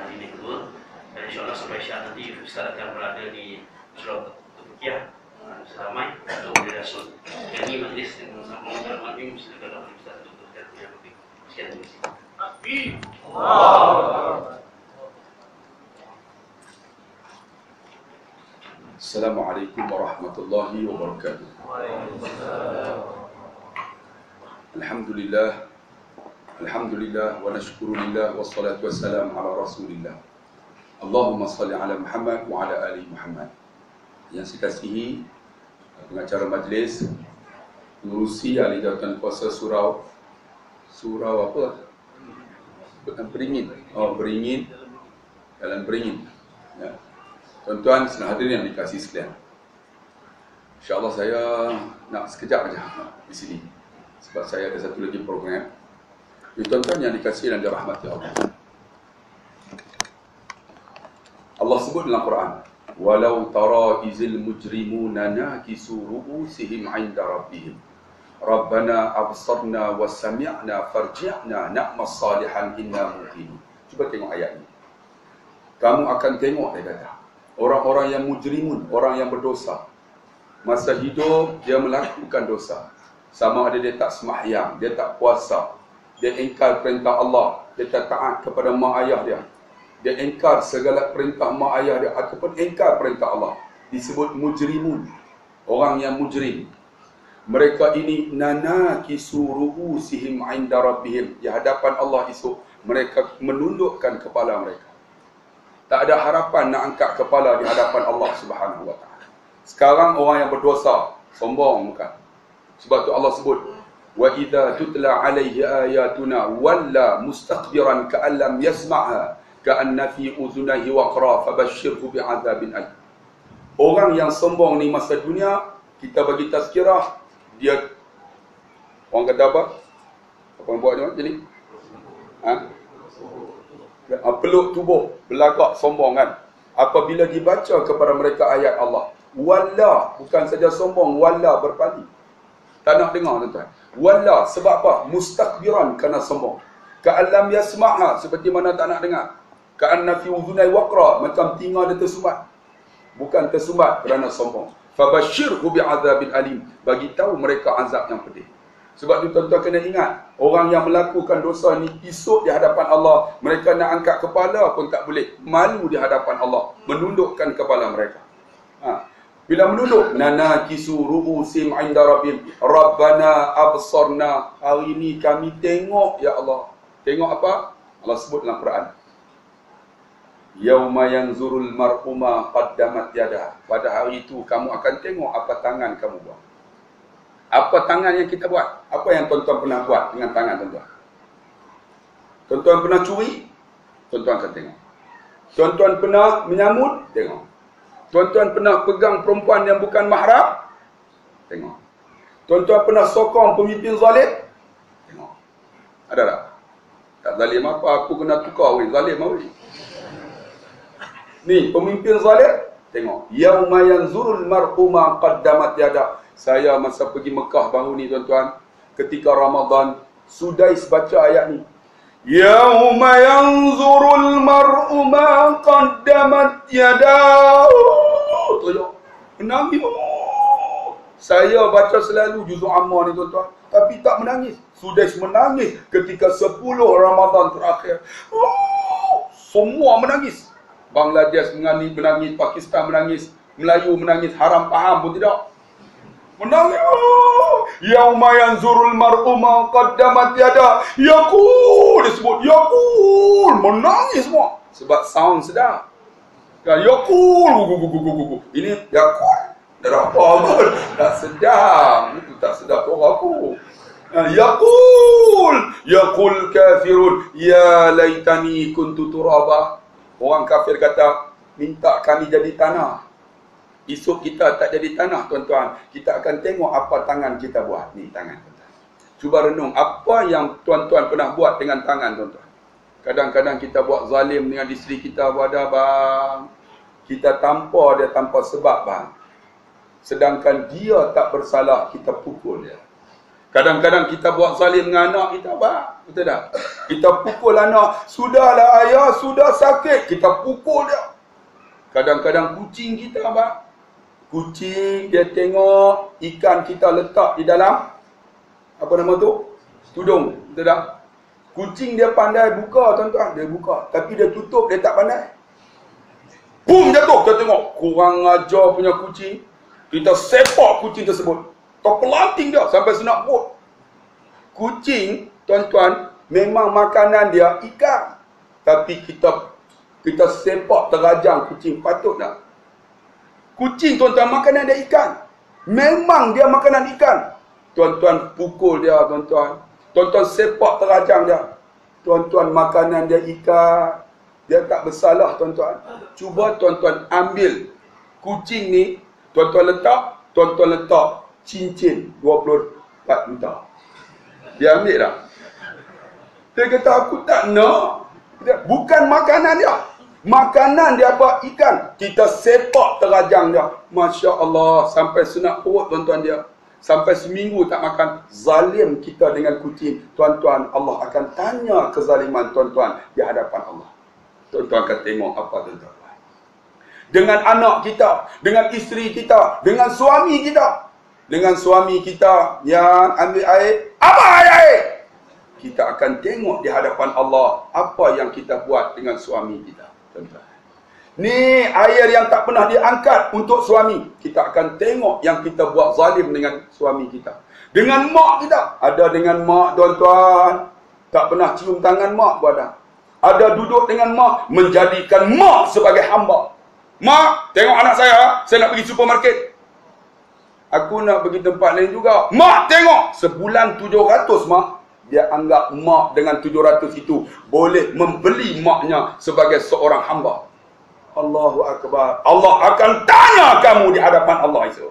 hari ini kedua, dan insyaAllah sampai Syiah nanti Ustaz akan berada di Surau Turkiah seramai untuk beri rasul. Dan ini majlis dengan sama Muhammad bin silakan Ustaz untuk teruskan yang lebih. Sekian terima kasih. Assalamualaikum warahmatullahi wabarakatuh. Alhamdulillah, alhamdulillah wa nashkurulillah wassalatu wassalamu ala rasulillah. Allahumma salli ala Muhammad wa ala ali Muhammad. Yang saya kasihi pengacara majlis, pengurusi ahli jawatan kuasa surau apa? Beringin. Oh, Beringin. Jalan Beringin. Ya. Tuan-tuan, senang hadirin yang dikasihi sekalian. InsyaAllah saya nak sekejap saja di sini. Sebab saya ada satu lagi program. Tuan-tuan yang dikasihi dan dirahmati Allah. Allah sebut dalam Quran, "Walau tara izil mujrimuna nakisu ru'usihim 'inda rabbihim. Rabbana absarna wa sami'na farji'na na'mas salihan inna muqinun." Cuba tengok ayat ini. Kamu akan tengok, dia kata, orang-orang yang mujrimun, orang yang berdosa. Masa hidup, dia melakukan dosa. Sama ada dia tak semahyang, dia tak puasa, dia ingkar perintah Allah, dia tak taat kepada mak ayah dia, dia ingkar segala perintah mak ayah dia, ataupun ingkar perintah Allah. Disebut mujrimun, orang yang mujrim. Mereka ini nanakisu ru'usihim 'inda rabbihim. Di hadapan Allah esok, mereka menundukkan kepala mereka. Tak ada harapan nak angkat kepala di hadapan Allah Subhanahu wa taala. Sekarang orang yang berdosa sombong bukan. Sebab tu Allah sebut, wa idza tutla alaihi ayatuna walla mustakbiran ka'an lam yasma'ha ka'anna fi uzunayhi waqra fabashshirhu bi'adzabin alim. Orang yang sombong ni masa dunia, kita bagi tazkirah, dia orang kata apa? Apa yang buat macam ni? Peluk tubuh, belagak sombong kan. Apabila dibaca kepada mereka ayat Allah, walla, bukan saja sombong, walla berpaling. Tak nak dengar tuan-tuan. Walla, sebab apa? Mustakbiran kerana sombong. Ka'alam yasma'ha, seperti mana tak nak dengar. Ka'anna fi udhunai waqra, macam telinga dia tersumbat. Bukan tersumbat kerana sombong. Fabashshirhu bi'adzabin alim, bagi tahu mereka azab yang pedih. Sebab tu tuan-tuan kena ingat, orang yang melakukan dosa ni esok di hadapan Allah, mereka nak angkat kepala pun tak boleh. Malu di hadapan Allah, menundukkan kepala mereka. Bila menunduk, nanakisu ru'usim 'inda rabbihim, Rabbana absarna, hari ini kami tengok ya Allah. Tengok apa? Allah sebut dalam Quran, yauma yanzurul mar'u ma qaddamat yadah. Pada hari itu kamu akan tengok apa tangan kamu buat. Apa tangan yang kita buat? Apa yang tuan-tuan pernah buat dengan tangan tuan-tuan? Tuan-tuan pernah curi? Tuan-tuan akan tengok. Tuan-tuan pernah menyamut? Tengok. Tuan-tuan pernah pegang perempuan yang bukan mahram? Tengok. Tuan-tuan pernah sokong pemimpin zalim? Tengok. Ada tak? Tak zalim apa? Aku kena tukar weh. Zalim apa? Ni, pemimpin zalim? Tengok. Yauma yanzurul mar'u ma qaddamat yadah. Saya masa pergi Mekah baru ni tuan-tuan, ketika Ramadan, Sudais baca ayat ni. Yauma yanzurul mar'u ma qaddamat yadah. Tolong. Menangis. Saya baca selalu juzuk Ammar ni tuan-tuan, tapi tak menangis. Sudais menangis ketika 10 Ramadan terakhir. Semua menangis. Bangladesh menangis, Pakistan menangis, Melayu menangis, haram faham pun tidak. Menangis. Yauma yanzurul mar'u ma qaddamat yada. Yaqul, disebut yaqul, menangis semua sebab sound sedap. Kan yaqul. Ini yaqul. Dah apa pun tak sedap. Itu tak sedap orang aku. Yaqul kafirun ya laitani kuntu turaba. Orang kafir kata, minta kami jadi tanah. Esok kita tak jadi tanah tuan-tuan. Kita akan tengok apa tangan kita buat. Ni tangan tuan-tuan. Cuba renung apa yang tuan-tuan pernah buat dengan tangan tuan-tuan. Kadang-kadang kita buat zalim dengan isteri kita. Wadah bang, kita tampar dia tanpa sebab bang. Sedangkan dia tak bersalah, kita pukul dia. Kadang-kadang kita buat zalim dengan anak kita, abang. Betul tak? Kita pukul anak. Sudahlah ayah, sudah sakit. Kita pukul dia. Kadang-kadang kucing kita, abang. Kucing, dia tengok ikan kita letak di dalam, apa nama tu? Tudung. Betul tak? Kucing dia pandai buka, tuan-tuan. Dia buka. Tapi dia tutup, dia tak pandai. Boom, jatuh. Kita tengok. Kurang ajar punya kucing. Kita sepak kucing tersebut. Kau pelanting dia sampai senak perut. Kucing, tuan-tuan, memang makanan dia ikan. Tapi kita sepak terajang kucing. Patut tak? Kucing, tuan-tuan, makanan dia ikan. Memang dia makanan ikan. Tuan-tuan pukul dia, tuan-tuan. Tuan-tuan sepak terajang dia. Tuan-tuan, makanan dia ikan. Dia tak bersalah, tuan-tuan. Cuba tuan-tuan ambil kucing ni. Tuan-tuan letak cincin 24 juta. Dia ambil tak? Dia kata, aku tak nak. Bukan makanan dia. Makanan dia apa? Ikan. Kita sepak terajang dia. Masya Allah. Sampai senak perut, tuan-tuan dia. Sampai seminggu tak makan. Zalim kita dengan kucing. Tuan-tuan, Allah akan tanya kezaliman tuan-tuan di hadapan Allah. Tuan-tuan akan tengok apa, tuan-tuan. Dengan anak kita, dengan isteri kita, dengan suami kita. Dengan suami kita yang ambil air, apa air? Kita akan tengok di hadapan Allah apa yang kita buat dengan suami kita. Tuan-tuan. Ni air yang tak pernah diangkat untuk suami. Kita akan tengok yang kita buat zalim dengan suami kita. Dengan mak kita. Ada dengan mak, tuan-tuan. Tak pernah cium tangan mak pun ada. Ada duduk dengan mak, menjadikan mak sebagai hamba. Mak, tengok anak saya nak pergi supermarket. Aku nak pergi tempat lain juga. Mak, tengok. Sebulan 700, mak. Dia anggap mak dengan 700 itu boleh membeli maknya sebagai seorang hamba. Allahu Akbar. Allah akan tanya kamu di hadapan Allah itu.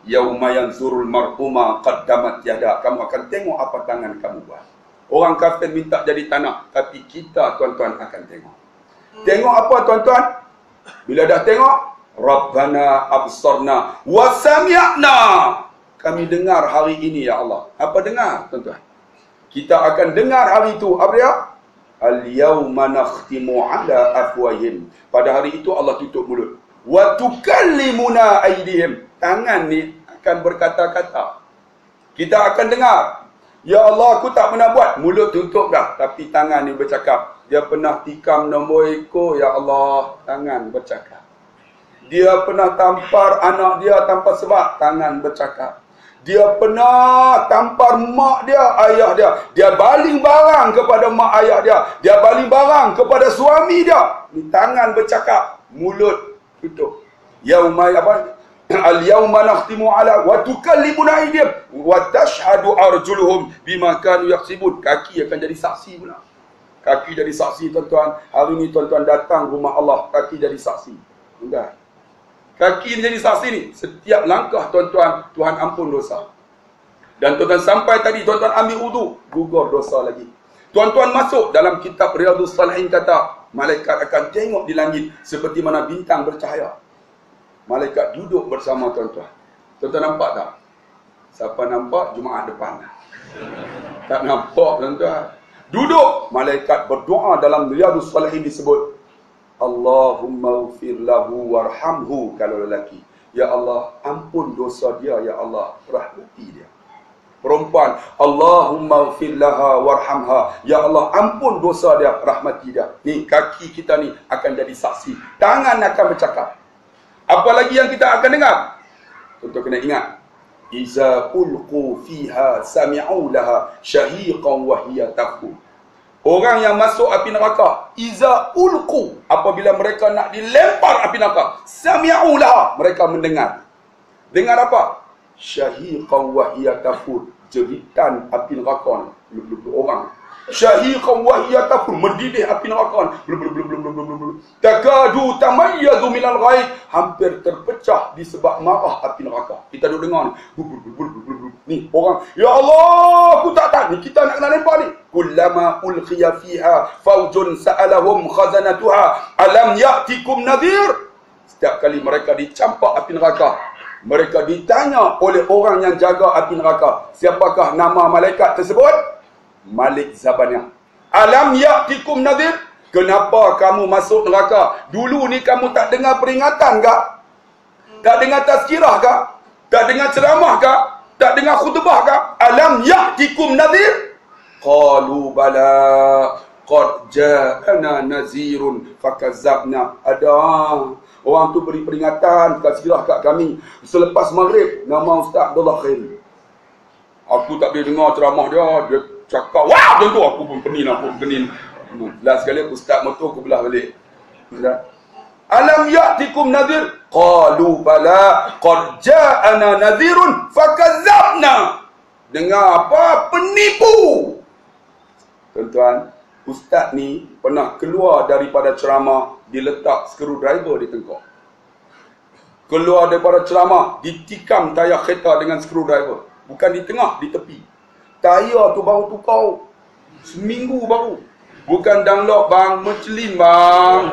Yauma yanzurul mar'u ma qaddamat yada. Kamu akan tengok apa tangan kamu buat. Orang kafir minta jadi tanah, tapi kita, tuan-tuan, akan tengok. Tengok apa, tuan-tuan? Bila dah tengok, Rabbana absarna wa sami'na. Kami dengar hari ini, ya Allah. Apa dengar, tuan-tuan? Kita akan dengar hari itu. Apa dia? Al-yawma nakhtimu ala afwahim. Pada hari itu Allah tutup mulut. Wa tukallimuna aydihim. Tangan ni akan berkata-kata. Kita akan dengar. Ya Allah, aku tak pernah buat. Mulut tutup dah. Tapi tangan ni bercakap. Dia pernah tikam nombor ekor, ya Allah. Tangan bercakap. Dia pernah tampar anak dia tanpa sebab. Tangan bercakap. Dia pernah tampar mak dia, ayah dia. Dia baling barang kepada mak ayah dia. Dia baling barang kepada suami dia. Ni tangan bercakap. Mulut tutup. Yauma apa? Al-yawma nakhtimu ala wa tukallimuna aydihim wa tashhadu arjuluhum bima kanu yaksibun. Kaki akan jadi saksi pula. Kaki jadi saksi, tuan-tuan. Hari ni tuan-tuan datang rumah Allah, kaki jadi saksi. Enggak. Kaki jadi saksi ni. Setiap langkah, tuan-tuan, Tuhan ampun dosa. Dan tuan-tuan sampai tadi, tuan-tuan ambil wudu, gugur dosa lagi. Tuan-tuan masuk dalam kitab Riyadhus Salihin kata, malaikat akan tengok di langit seperti mana bintang bercahaya. Malaikat duduk bersama tuan-tuan. Tuan-tuan nampak tak? Siapa nampak, Jumaat depan. Tak nampak, tuan-tuan. Duduk. Malaikat berdoa dalam Riyadhus Salihin disebut, Allahumma ufir lahu warhamhu, kalau lelaki. Ya Allah, ampun dosa dia, ya Allah, rahmati dia. Perempuan, Allahumma ufir laha warhamha. Ya Allah, ampun dosa dia, rahmati dia. Ni, kaki kita ni akan jadi saksi. Tangan akan bercakap. Apa lagi yang kita akan dengar? Tuan-tuan kena ingat. Iza ulqu fiha sami'u laha syahiqan wa hiya taqul. Orang yang masuk api neraka, iza ulqu, apabila mereka nak dilempar api neraka, sami'u laha, mereka mendengar. Dengar apa? Syahiqan wa hiya taqul. Jeritan api neraka ni. Orang. Syahiqan wa hiya taqul, mendidih api neraka ni. Takadu tamayyazu minal ghaib, hampir terpecah disebab marah api neraka. Kita duduk dengar ni. Ni orang, ya Allah, aku tak tahu. Ni kita nak kena lempar ni. Kullama ulqiya fiha faujun sa'alahum khazanatuha alam ya'tikum nadhir. Setiap kali mereka dicampak api neraka, Mereka ditanya oleh orang yang jaga api neraka, siapakah nama malaikat tersebut? Malik Zabaniyah. Alam ya'tikum nadhir? Kenapa kamu masuk neraka? Dulu ni kamu tak dengar peringatan kah? Tak dengar tazkirah kah? Tak dengar ceramah kah? Tak dengar khutbah kah? Alam ya'tikum nadhir? Qalu bala qad ja'ana nazirun fakazabna. Ada orang tu beri peringatan, tazkirah kat kami selepas maghrib, nama Ustaz Abdullah Khairi. Aku tak boleh dengar ceramah dia cakap, wah tentu aku pun pening. Last sekali Ustaz motor aku belah balik. Alam ya'tikum nadhir? Qalu bala qad ja'ana nadhirun fakazabna. Dengar apa? Penipu. Tuan-tuan, Ustaz ni pernah keluar daripada ceramah, diletak screwdriver di tengkok. Keluar daripada ceramah, ditikam tayar kereta dengan screwdriver. Bukan di tengah, di tepi. Tayar tu baru tukar. Seminggu baru. Bukan download bang, mencelin bang.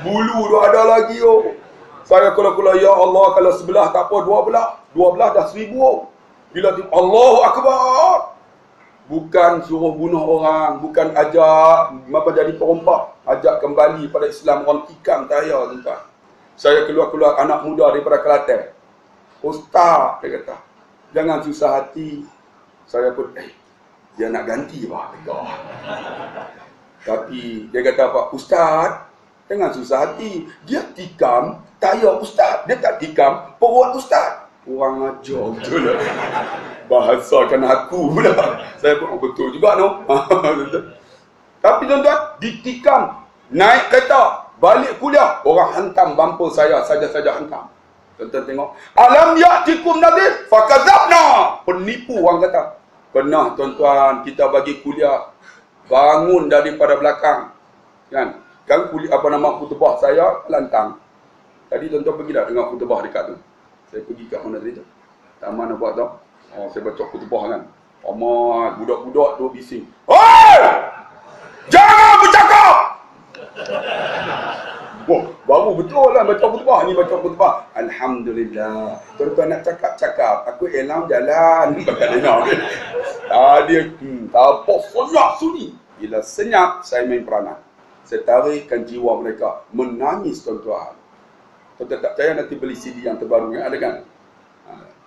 Bulu tu ada lagi oh. Saya kalau ya Allah, kalau sebelah tak apa, dua belah dah 1000 oh. Bila tu Allahu Akbar. Bukan suruh bunuh orang, bukan ajak apa jadi perompak, ajak kembali pada Islam, orang tikam tayar tuan. Saya keluar anak muda daripada Kelantan. Ustaz, dia kata, jangan susah hati. Saya pun, dia nak ganti bah. Tapi dia kata apa? Ustaz, jangan susah hati. Dia tikam tayar Ustaz, dia tak tikam perut Ustaz. Kurang ajar betul lah. Bahasakan aku pula. Saya pun betul juga no. Tapi tuan-tuan, ditikam, naik kereta, balik kuliah, orang hantam bumper saya saja-saja hantam. Tuan-tuan tengok. Alam ya'tikum nadhir fakadzabna. Penipu orang kata. Pernah tuan-tuan kita bagi kuliah, bangun daripada belakang. Kan kuliah apa nama khutbah saya Kelantan. Tadi tuan-tuan pergi dah dengar khutbah dekat tu. Saya pergi kat mana tadi tu? Taman nak buat tau. Saya baca khutbah kan. Amat budak-budak tu bising. Hei! Jangan bercakap! Wah, baru betul lah baca khutbah ni, baca khutbah. Alhamdulillah. Tuan-tuan nak cakap, aku elang jalan. Bakal dengar dia. Dia tak apa, senyap sunyi. Bila senyap, saya main peranan. Saya tarikkan jiwa mereka. Menangis tuan-tuan. Tuan-tuan tak percaya, nanti beli CD yang terbaru yang ada kan.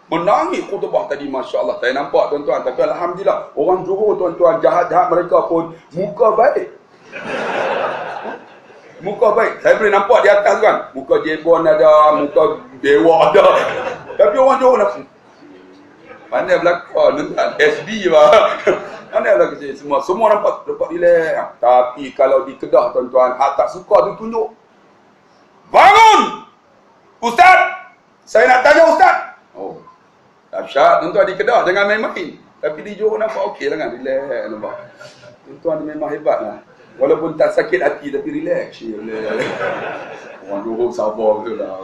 Menangis khutbah tadi, Masya Allah. Saya nampak tuan-tuan. Tapi Alhamdulillah, orang Johor tuan-tuan, jahat-jahat mereka pun muka baik. Muka baik. Saya boleh nampak di atas kan. Muka jebon ada, muka dewa ada. Tapi orang Johor nak pandai belakang tuan-tuan. SB lah. Pandai belakang semua nampak relax. Tapi kalau di Kedah tuan-tuan, hak tak suka tu tunjuk. Bangun! Ustaz! Saya nak tanya Ustaz. Oh, dahsyat tuan-tuan di Kedah, jangan main-main. Tapi di Johor nampak okey lah kan, relax nampak. Tuan-tuan memang hebat lah. Walaupun tak sakit hati tapi relax. Orang Johor sabar betul lah.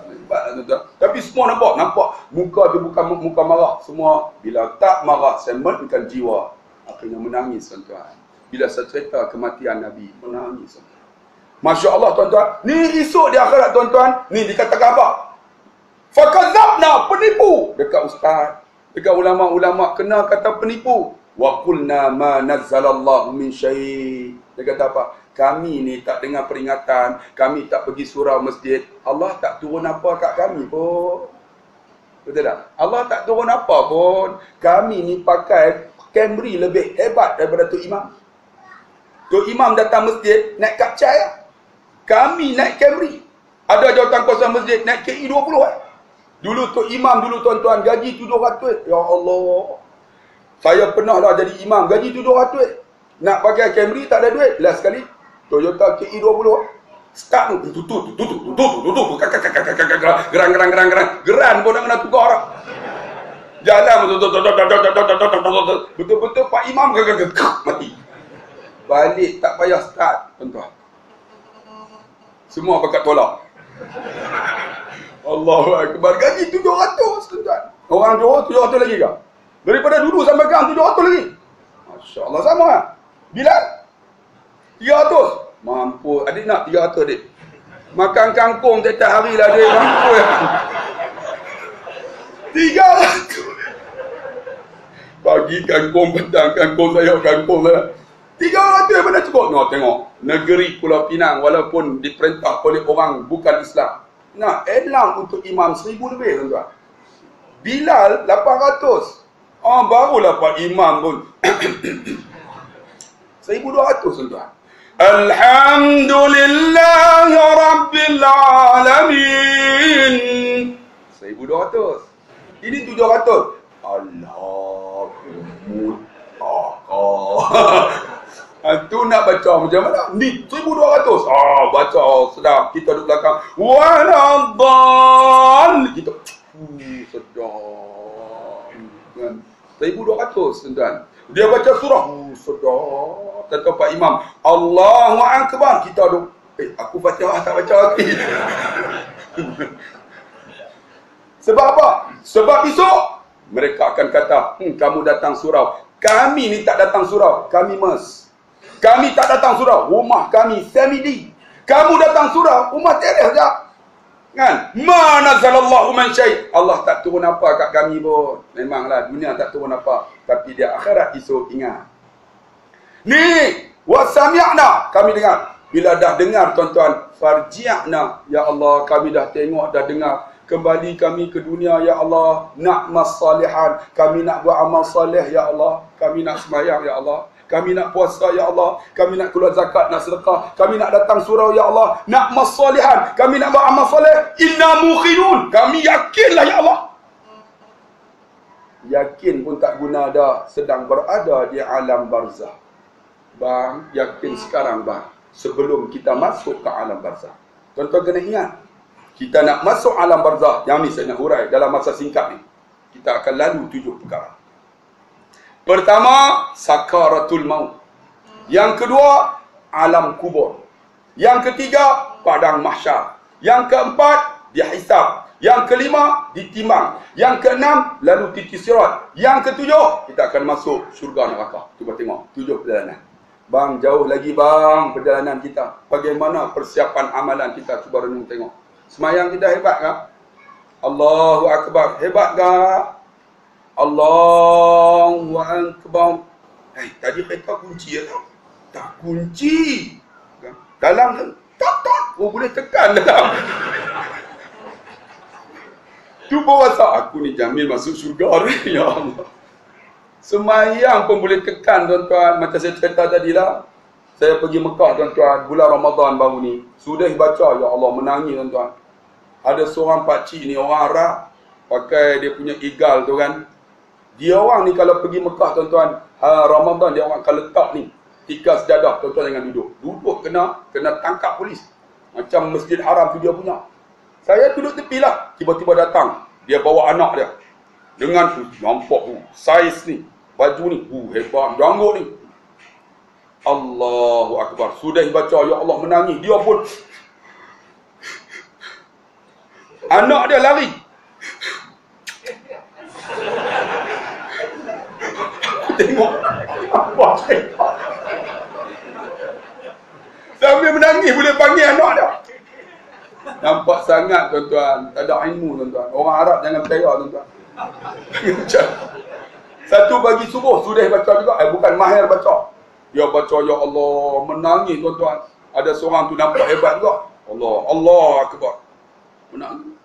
Hebat lah tuan-tuan. Tapi semua nampak muka tu bukan muka marah. Semua bila tak marah, sementkan jiwa. Akhirnya menangis tuan-tuan. Bila saya cerita kematian Nabi, menangis tuan-tuan. Masya Allah tuan-tuan. Ni esok di akhirat tuan-tuan. Ni dikatakan apa? Fakadzabna, penipu. Dekat ustaz, dekat ulama-ulama kena kata penipu. Wa qulna ma nazzalallahu min syai'. Dia kata apa? Kami ni tak dengar peringatan, kami tak pergi surau masjid, Allah tak turun apa kat kami pun. Betul tak? Allah tak turun apa pun. Kami ni pakai Camry lebih hebat daripada Tok Imam. Tok Imam datang masjid naik kapcai. Kami naik Camry. Ada jawatan kuasa masjid naik KI 20 Dulu Tok Imam dulu tuan-tuan gaji 700. Ya Allah. Saya pernah lah jadi imam gaji 700. Nak pakai Camry tak ada duit. Last sekali Toyota KI 20 start tu tutup geran pun nak kena tukar orang. Jalan betul-betul Pak Imam mati. Balik tak payah start tuan-tuan. Semua pakat tolak. Allahu Akbar. Gaji 700 tuan-tuan. Orang Johor 700 lagi ke? Daripada dulu sampai sekarang 700 lagi. Masya Allah sama kan? Bilal 300. Mampu. Adik nak 300 adik. Makan kangkung tiap hari lah dia. Mampu ya. 300. Pagi kangkung, petang kangkung, sayur kangkung lah. 300 mana cukup? No, tengok. Negeri Pulau Pinang walaupun diperintah oleh orang bukan Islam. Nah, elang untuk imam 1000 lebih, tuan-tuan. Bilal 800. Barulah Pak Imam pun 1200, tuan-tuan. Alhamdulillah Rabbil Alamin 1200. Ini 700. Allah tu nak baca macam mana? Ni 1200. Baca sedap. Kita duduk belakang. Waladhan. Kita sedap. 1200, tuan-tuan. Dia baca surah. Sedap. Kata Pak Imam, Allahu Akbar. Kita duduk. Aku Fatihah tak baca lagi. Sebab apa? Sebab esok mereka akan kata, kamu datang surau. Kami ni tak datang surau. Kami mes. Kami tak datang surau. Rumah kami family. Kamu datang surau. Rumah teres je. Kan? Ma nazalallahu man syai'. Allah tak turun apa kat kami pun. Memanglah dunia tak turun apa. Tapi dia akhirat esok ingat. Ni. Wasami'na. Kami dengar. Bila dah dengar, tuan-tuan. Farji'na. Ya Allah, kami dah tengok, dah dengar. Kembali kami ke dunia, ya Allah. Na'mas salihan. Kami nak buat amal salih, ya Allah. Kami nak sembahyang, ya Allah. Kami nak puasa, ya Allah. Kami nak keluar zakat, nak sedekah. Kami nak datang surau, ya Allah. Na'mas salihan. Kami nak buat amal salih. Inna muqinun. Kami yakinlah, ya Allah. Yakin pun tak guna dah. Sedang berada di alam barzah. Bang, yakin sekarang, bang. Sebelum kita masuk ke alam barzah. Tuan-tuan kena ingat. Kita nak masuk alam barzah. Yang ni saya nak hurai dalam masa singkat ni. Kita akan lalu 7 perkara. Pertama, sakaratul maut. Yang kedua, alam kubur. Yang ketiga, padang mahsyar. Yang keempat, dihisab. Yang kelima, ditimbang. Yang keenam, lalu titik sirat. Yang ketujuh, kita akan masuk syurga neraka. Cuba tengok, 7 perjalanan. Bang, jauh lagi bang perjalanan kita. Bagaimana persiapan amalan kita? Cuba renung tengok. Semayang kita hebat tak? Allahu Akbar. Hebat tak? Allahu Akbar. Tadi kereta kunci ya tak? Tak kunci. Dalam kan? Tak. Boleh tekan dalam. Tu berasa aku ni jamin masuk syurga ni. Ya Allah. Semayang pun boleh tekan, tuan-tuan. Macam saya cerita tadilah. Saya pergi Mekah, tuan-tuan, bulan Ramadan baru ni. Sudah baca, ya Allah, menangis, tuan-tuan. Ada seorang pakcik ni, orang Arab, pakai dia punya igal tu kan. Dia orang ni kalau pergi Mekah, tuan-tuan, Ramadan dia orang akan letak ni, tikar sejadah, tuan-tuan jangan duduk. Duduk kena tangkap polis. Macam Masjid Haram tu dia punya. Saya duduk tepi lah. Tiba-tiba datang. Dia bawa anak dia. Dengan nampak saiz ni, baju ni, hebat, janggut ni. Allahu Akbar. Sudah baca, ya Allah, menangis. Dia pun anak dia lari. Tengok apa cerita. Sambil menangis boleh panggil anak dia. Nampak sangat, tuan-tuan. Tak ada ilmu, tuan-tuan. Orang Arab jangan percaya, tuan-tuan. Satu pagi subuh sudah baca juga. Bukan mahir baca. Dia baca, ya Allah, menangis, tuan-tuan. Ada seorang tu nampak hebat juga. Allah Akbar. Menangis.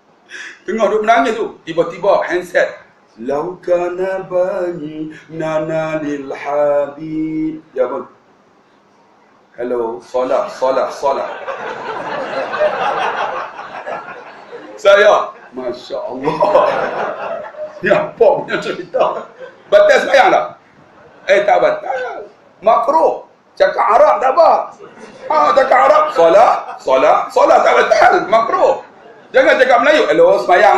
Tengah duk menangis tu, tiba-tiba handset. Lau kana bani nana lil habib. Ya bang. Hello, solat. Saya, Masya Allah. Apa punya cerita? Batal sembahyang tak? Tak batal. Makruh. Cakap Arab tak apa. Cakap Arab. Solat tak batal. Makruh. Jangan cakap Melayu. Hello, sembahyang.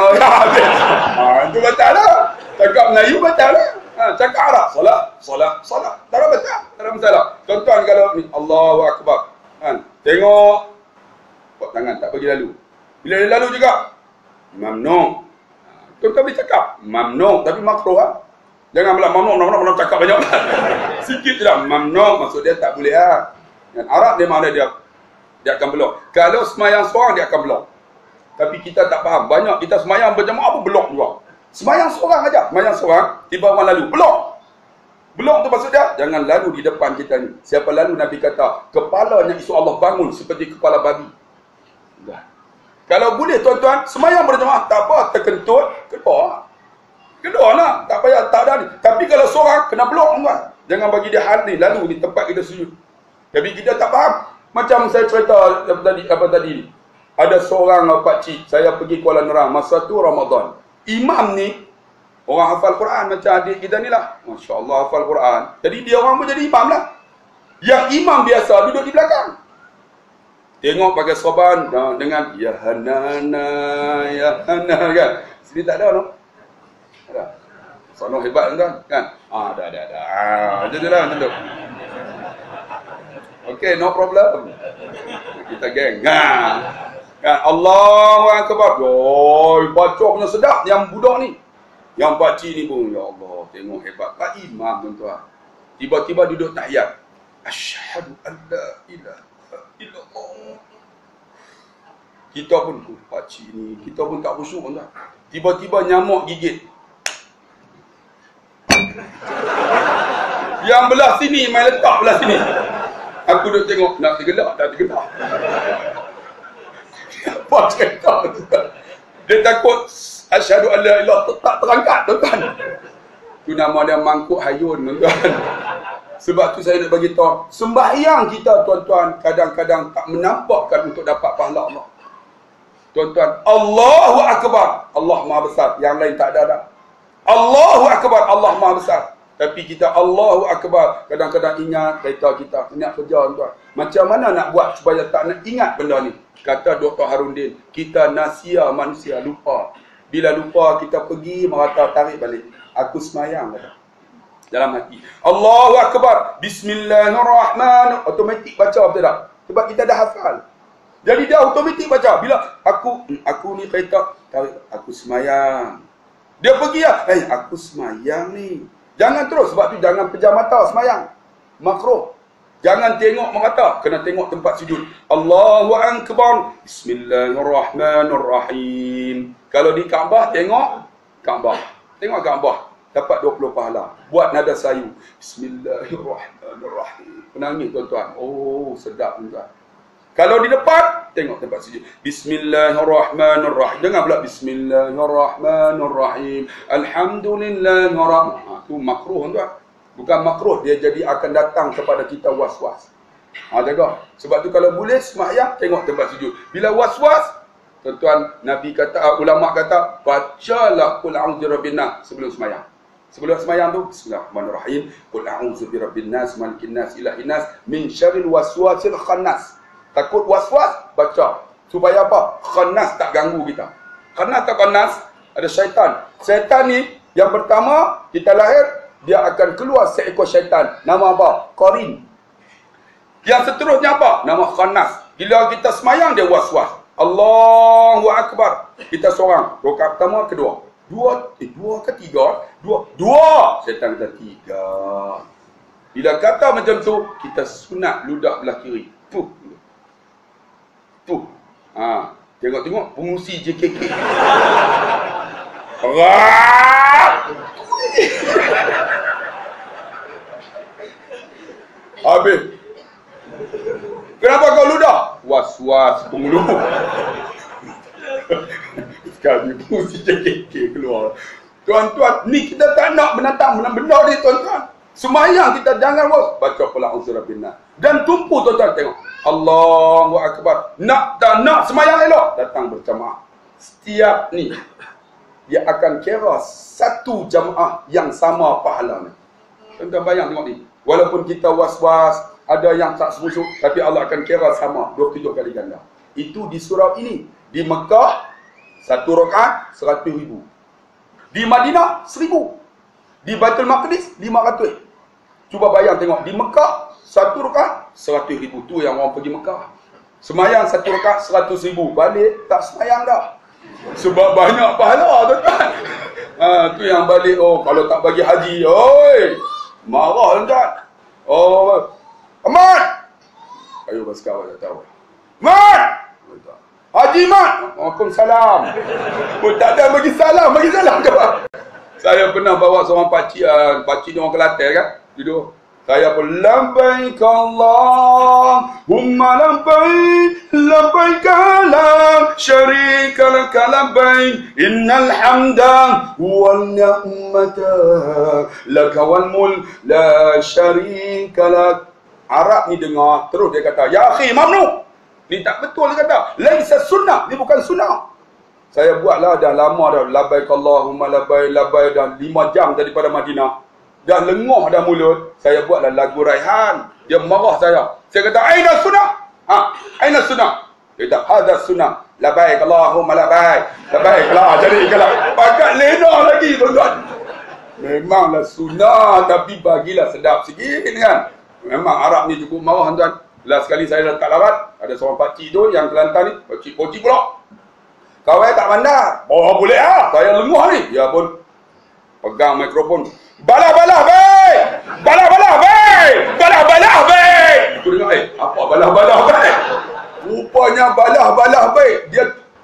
Itu batal lah. Cakap Melayu batal lah. Cakap Arab. Solat. Tak ada batal. Tak ada masalah. Tuan-tuan kalau ni, Allahu Akbar. Tengok. Buat tangan, tak pergi lalu. Bila dia lalu juga, mamnu. Tuan-tuan boleh cakap mamnu, tapi makruh lah. Jangan pula mamnu cakap banyak. Sikit je lah. Mamnu, maksud dia tak boleh lah. Dan Arab dia mana dia akan belok. Kalau semayang seorang, dia akan belok. Tapi kita tak faham. Banyak kita semayang berjamaah pun belok juga. Semayang seorang aja. Semayang seorang, tiba orang lalu. Belum tu maksud dia, jangan lalu di depan kita ni. Siapa lalu, Nabi kata, kepalanya isu Allah bangun seperti kepala babi. Dah. Kalau boleh tuan-tuan, semayang berjemaah, tak apa, terkentut, kedua lah, tak payah, tak ada ni. Tapi kalau seorang, kena blok tuan. Jangan bagi dia hadir lalu di tempat kita sujud. Tapi kita tak faham. Macam saya cerita apa tadi ni. Ada seorang pakcik, saya pergi Kuala Nerang, masa tu Ramadan. Imam ni, orang hafal Quran macam adik kita ni lah. Masya Allah hafal Quran. Jadi dia orang pun jadi imam lah. Yang imam biasa duduk di belakang. Tengok pakai sorban dengan Ya Hanana, Ya Hana kan. Sini tak ada no? Ada. Sono hebat kan? Ada. Macam tu lah, macam tu. Okay, no problem. Kita geng. Kan Allahu Akbar. Baca punya sedap yang budak ni. Yang pakcik ni pun, ya Allah, tengok hebat. Pak Imam tuan-tuan. Tiba-tiba duduk tahiyat. Asyhadu an la ilaha illallah. Kita pun, pakcik ni, kita pun tak khusyuk tuan. Tiba-tiba nyamuk gigit. Yang belah sini, main letak belah sini. Aku duduk tengok, nak tergelak, tak tergelak. Apa cerita tuan? Dia takut asyhadu an la ilaha tak terangkat tuan-tuan. Itu nama dia mangkuk hayun tuan-tuan. Sebab tu saya nak bagi tahu, sembahyang kita tuan-tuan kadang-kadang tak menampakkan untuk dapat pahala Allah. Tuan-tuan, Allahu Akbar, Allah Maha Besar, yang lain tak ada. Allahu Akbar, Allah Maha Besar. Tapi kita Allahu Akbar, kadang-kadang ingat kita ingat kerja tuan-tuan. Macam mana nak buat supaya tak nak ingat benda ni? Kata Dr. Harundin, kita nasia manusia, lupa. Bila lupa, kita pergi merata tarik balik. Aku semayang kata. Dalam hati. Allahu Akbar. Bismillahirrahmanirrahim. Automatik baca betul tak? Sebab kita dah hafal. Jadi dia automatik baca. Bila aku ni kereta, tarik. Aku semayang. Dia pergi lah. Aku semayang ni. Jangan terus. Sebab tu jangan pejam mata semayang. Makruh. Jangan tengok merata, kena tengok tempat sujud. Allahu Akbar. Bismillahirrahmanirrahim. Kalau di Kaabah, tengok Kaabah. Tengok Kaabah. Dapat 20 pahala. Buat nada sayu. Bismillahirrahmanirrahim. Penangis tuan-tuan. Oh, sedap tuan-tuan. Kalau di depan, tengok tempat sujud. Bismillahirrahmanirrahim. Jangan pula Bismillahirrahmanirrahim. Alhamdulillahirrahmanirrahim. Itu makruh tuan-tuan. Bukan makruh, dia jadi akan datang kepada kita was-was. Jaga. Sebab tu kalau boleh sembahyang, tengok tempat sujud. Bila was-was, tuan-tuan, Nabi kata, ulama kata, bacalah Qul a'udzu birabbin nas sebelum sembahyang. Sebelum sembahyang tu, Bismillahirrahmanirrahim. Qul a'udzu birabbin nas, malikin nas, ilahin nas, min syarril waswasil khannas. Takut was-was, baca. Supaya apa? Khannas tak ganggu kita. Khannas tak khannas? Ada syaitan. Syaitan ni, yang pertama, kita lahir, dia akan keluar seekor syaitan. Nama apa? Qarin. Yang seterusnya apa? Nama khannas. Bila kita semayang, dia was-was. Allahu Akbar. Kita seorang. Rakaat pertama, kedua. Dua ke tiga? Dua. Syaitan kata tiga. Bila kata macam tu, kita sunat ludah belah kiri. Tuh. Tengok-tengok pengusi JKK. Habis. Kenapa kau ludah? Was-was penghulu. Sekali pengusi JKK keluar. Tuan-tuan, ni kita tak nak menantang benda ni tuan-tuan. Semayang kita jangan baca Qul a'udzu birabbin nas. Dan tumpu tuan-tuan tengok. Allahu Akbar. Nak tak nak semayang elok, datang berjamaah. Setiap ni dia akan kira satu jamaah yang sama pahalanya. Tuan-tuan bayang tengok ni. Walaupun kita was-was, ada yang tak sebusuk, tapi Allah akan kira sama 27 kali ganda. Itu di surau ini. Di Mekah, satu rakaat 100,000. Di Madinah 1,000. Di Baitul Maqdis 500. Cuba bayang tengok, di Mekah satu rakaat 100,000. Tu yang orang pergi Mekah. Semayang satu rakaat 100,000. Balik tak semayang dah. Sebab banyak pahala tuan-tuan. Tu yang balik, kalau tak bagi haji, marah tuan-tuan. Ahmad! Ayo basikal tak tahu. Ahmad! Haji Haji Mat. Waalaikumsalam. Oh, tak ada bagi salam jawab. Saya pernah bawa seorang pakcik, pakcik ni orang Kelantan kan, duduk. Saya pun labbaik Allahumma labbaik labbaik la syarika lak labbaik innal hamda wan ni'mata lak wal mulk la syarika lak. Arab ni dengar terus dia kata, ya akhi mamnu, ni tak betul dia kata, laisa sunnah, ni bukan sunnah. Saya buatlah dah lama dah, labbaik Allahumma labbaik labbaik, dah 5 jam daripada Madinah. Dah lengoh dah mulut. Saya buatlah lagu Raihan. Dia marah saya. Saya kata, aina sunnah? Aina sunnah? Dia kata, hadha sunnah. Labbaik Allahumma labbaik. Labbaik lah. Jadi kalau pakat lena lagi, tuan-tuan. Memanglah sunnah, tapi bagilah sedap sikit kan. Memang Arab ni cukup marah, tuan-tuan. Last sekali saya letak larat, ada seorang pakcik tu yang Kelantan ni, pakcik pocik pula. Kawan tak pandai. Oh boleh lah. Saya lenguh ni. Dia pun pegang mikrofon. Balah-balah baik! Balah-balah baik! Balah-balah baik! Aku dengar, apa balah-balah baik? Rupanya balah-balah baik.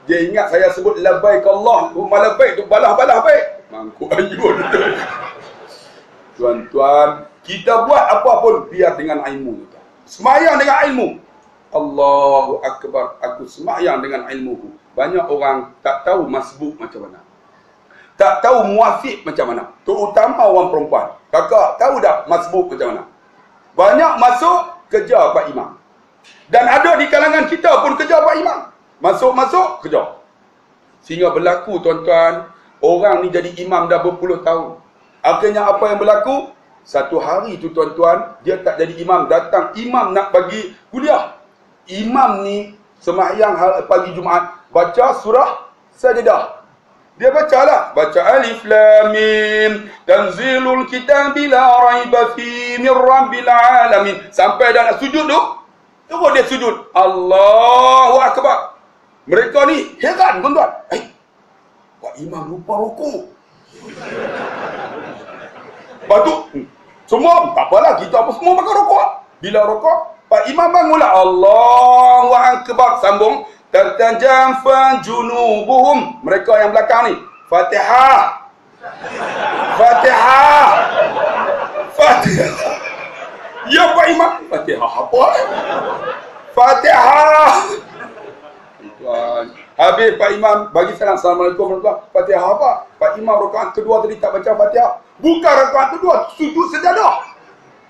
Dia ingat saya sebut labbaik Allahumma labbaik tu balah-balah baik. Mangkuk ayun. Tuan-tuan, kita buat apa pun biar dengan ilmu. Semayang dengan ilmu. Allahu Akbar. Aku semayang dengan ilmu. Banyak orang tak tahu masbuk macam mana. Tak tahu muafiq macam mana. Terutama orang perempuan. Kakak tahu tak masbuk macam mana? Banyak masuk kerja Pak Imam. Dan ada di kalangan kita pun kerja Pak Imam. Masuk-masuk kerja. Sehingga berlaku tuan-tuan, orang ni jadi imam dah berpuluh tahun. Akhirnya apa yang berlaku? Satu hari tu tuan-tuan, dia tak jadi imam. Datang imam nak bagi kuliah. Imam ni sembahyang pagi Jumaat, baca surah Sajdah. Dia bacalah, baca alif lam mim tanzilul kitabi la raiba fi min rabbil alamin. Sampai dah nak sujud tu, terus dia sujud. Allahu Akbar. Mereka ni heran tuan-tuan. Pak Imam lupa rukuk. Lepas tu, semua tak apalah, kita apa semua makan rukuk. Bila rukuk, Pak Imam bangunlah. Allahu Akbar, sambung. Tartajafa junubuhum. Mereka yang belakang ni, Fatihah. Fatihah. Fatihah. Ya Pak Imam. Fatihah apa? Fatihah. Tuan. Habis Pak Imam bagi salam, Assalamualaikum warahmatullahi wabarakatuh. Fatihah apa? Pak Imam rakaat kedua tadi tak baca Fatihah. Bukan rakaat kedua, sujud sejadah.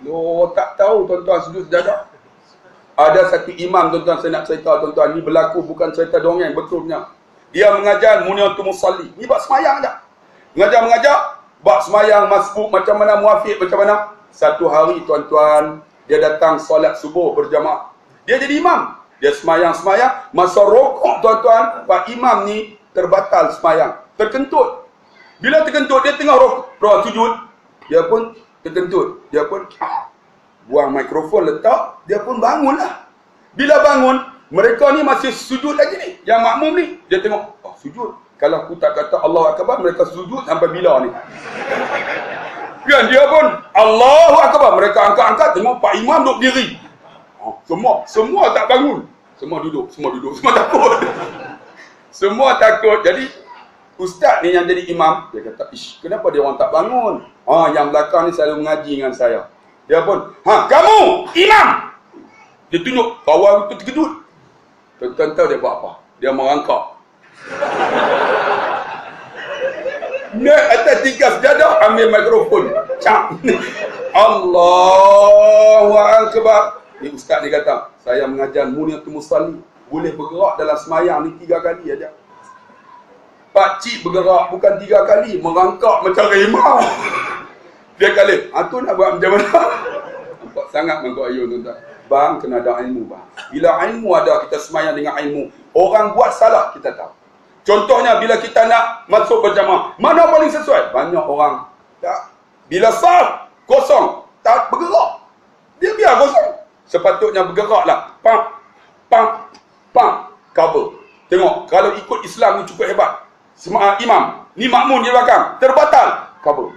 Loh, tak tahu tuan-tuan sujud sejadah. Ada satu imam tuan-tuan, saya nak cerita tuan-tuan, ni berlaku bukan cerita dongeng, betulnya. Dia mengajar Muniyatul Musalli. Ni bab semayang aja. Mengajar bab semayang masbuk macam mana, muafiq macam mana. Satu hari tuan-tuan, dia datang solat subuh berjamaah. Dia jadi imam. Dia semayang-semayang, masa rokok tuan-tuan, Pak Imam ni terbatal semayang. Terkentut. Bila terkentut, dia tengah rokok sujud. Dia pun terkentut. Dia pun buang mikrofon letak, dia pun bangunlah. Bila bangun, mereka ni masih sujud lagi ni. Yang makmum ni, dia tengok, oh sujud. Kalau aku tak kata Allahu Akbar, mereka sujud sampai bila ni? Kan dia pun Allahu Akbar, mereka angkat-angkat, tengok Pak Imam duduk diri. Oh, semua tak bangun. Semua duduk, semua takut. Semua takut. Jadi ustaz ni yang jadi imam, dia kata, ish, kenapa dia orang tak bangun? Yang belakang ni selalu mengaji dengan saya. Dia pun, kamu imam. Dia tunjuk, kawan itu terkejut. Tuan-tuan tahu dia buat apa? Dia merangkak. Naik atas tingkat sejadah, ambil mikrofon. Cak. Allahu Akbar. Ni ustaz dia kata, saya mengajar Muniyatul Musalli. Boleh bergerak dalam semayang ni 3 kali aja. Pakcik bergerak bukan 3 kali, merangkak macam rimau. Dia kali, tu nak buat macam mana? Nampak sangat mangkuk ayun tuan-tuan. Bang, kena ada ilmu bang. Bila ilmu ada, kita semayang dengan ilmu. Orang buat salah, kita tahu. Contohnya, bila kita nak masuk berjamaah, mana paling sesuai? Banyak orang tak. Bila saf, kosong, tak bergerak. Dia biar kosong. Sepatutnya bergeraklah. Pam, cover. Tengok, kalau ikut Islam ni cukup hebat. Imam, ni makmun di belakang, terbatal. Cover.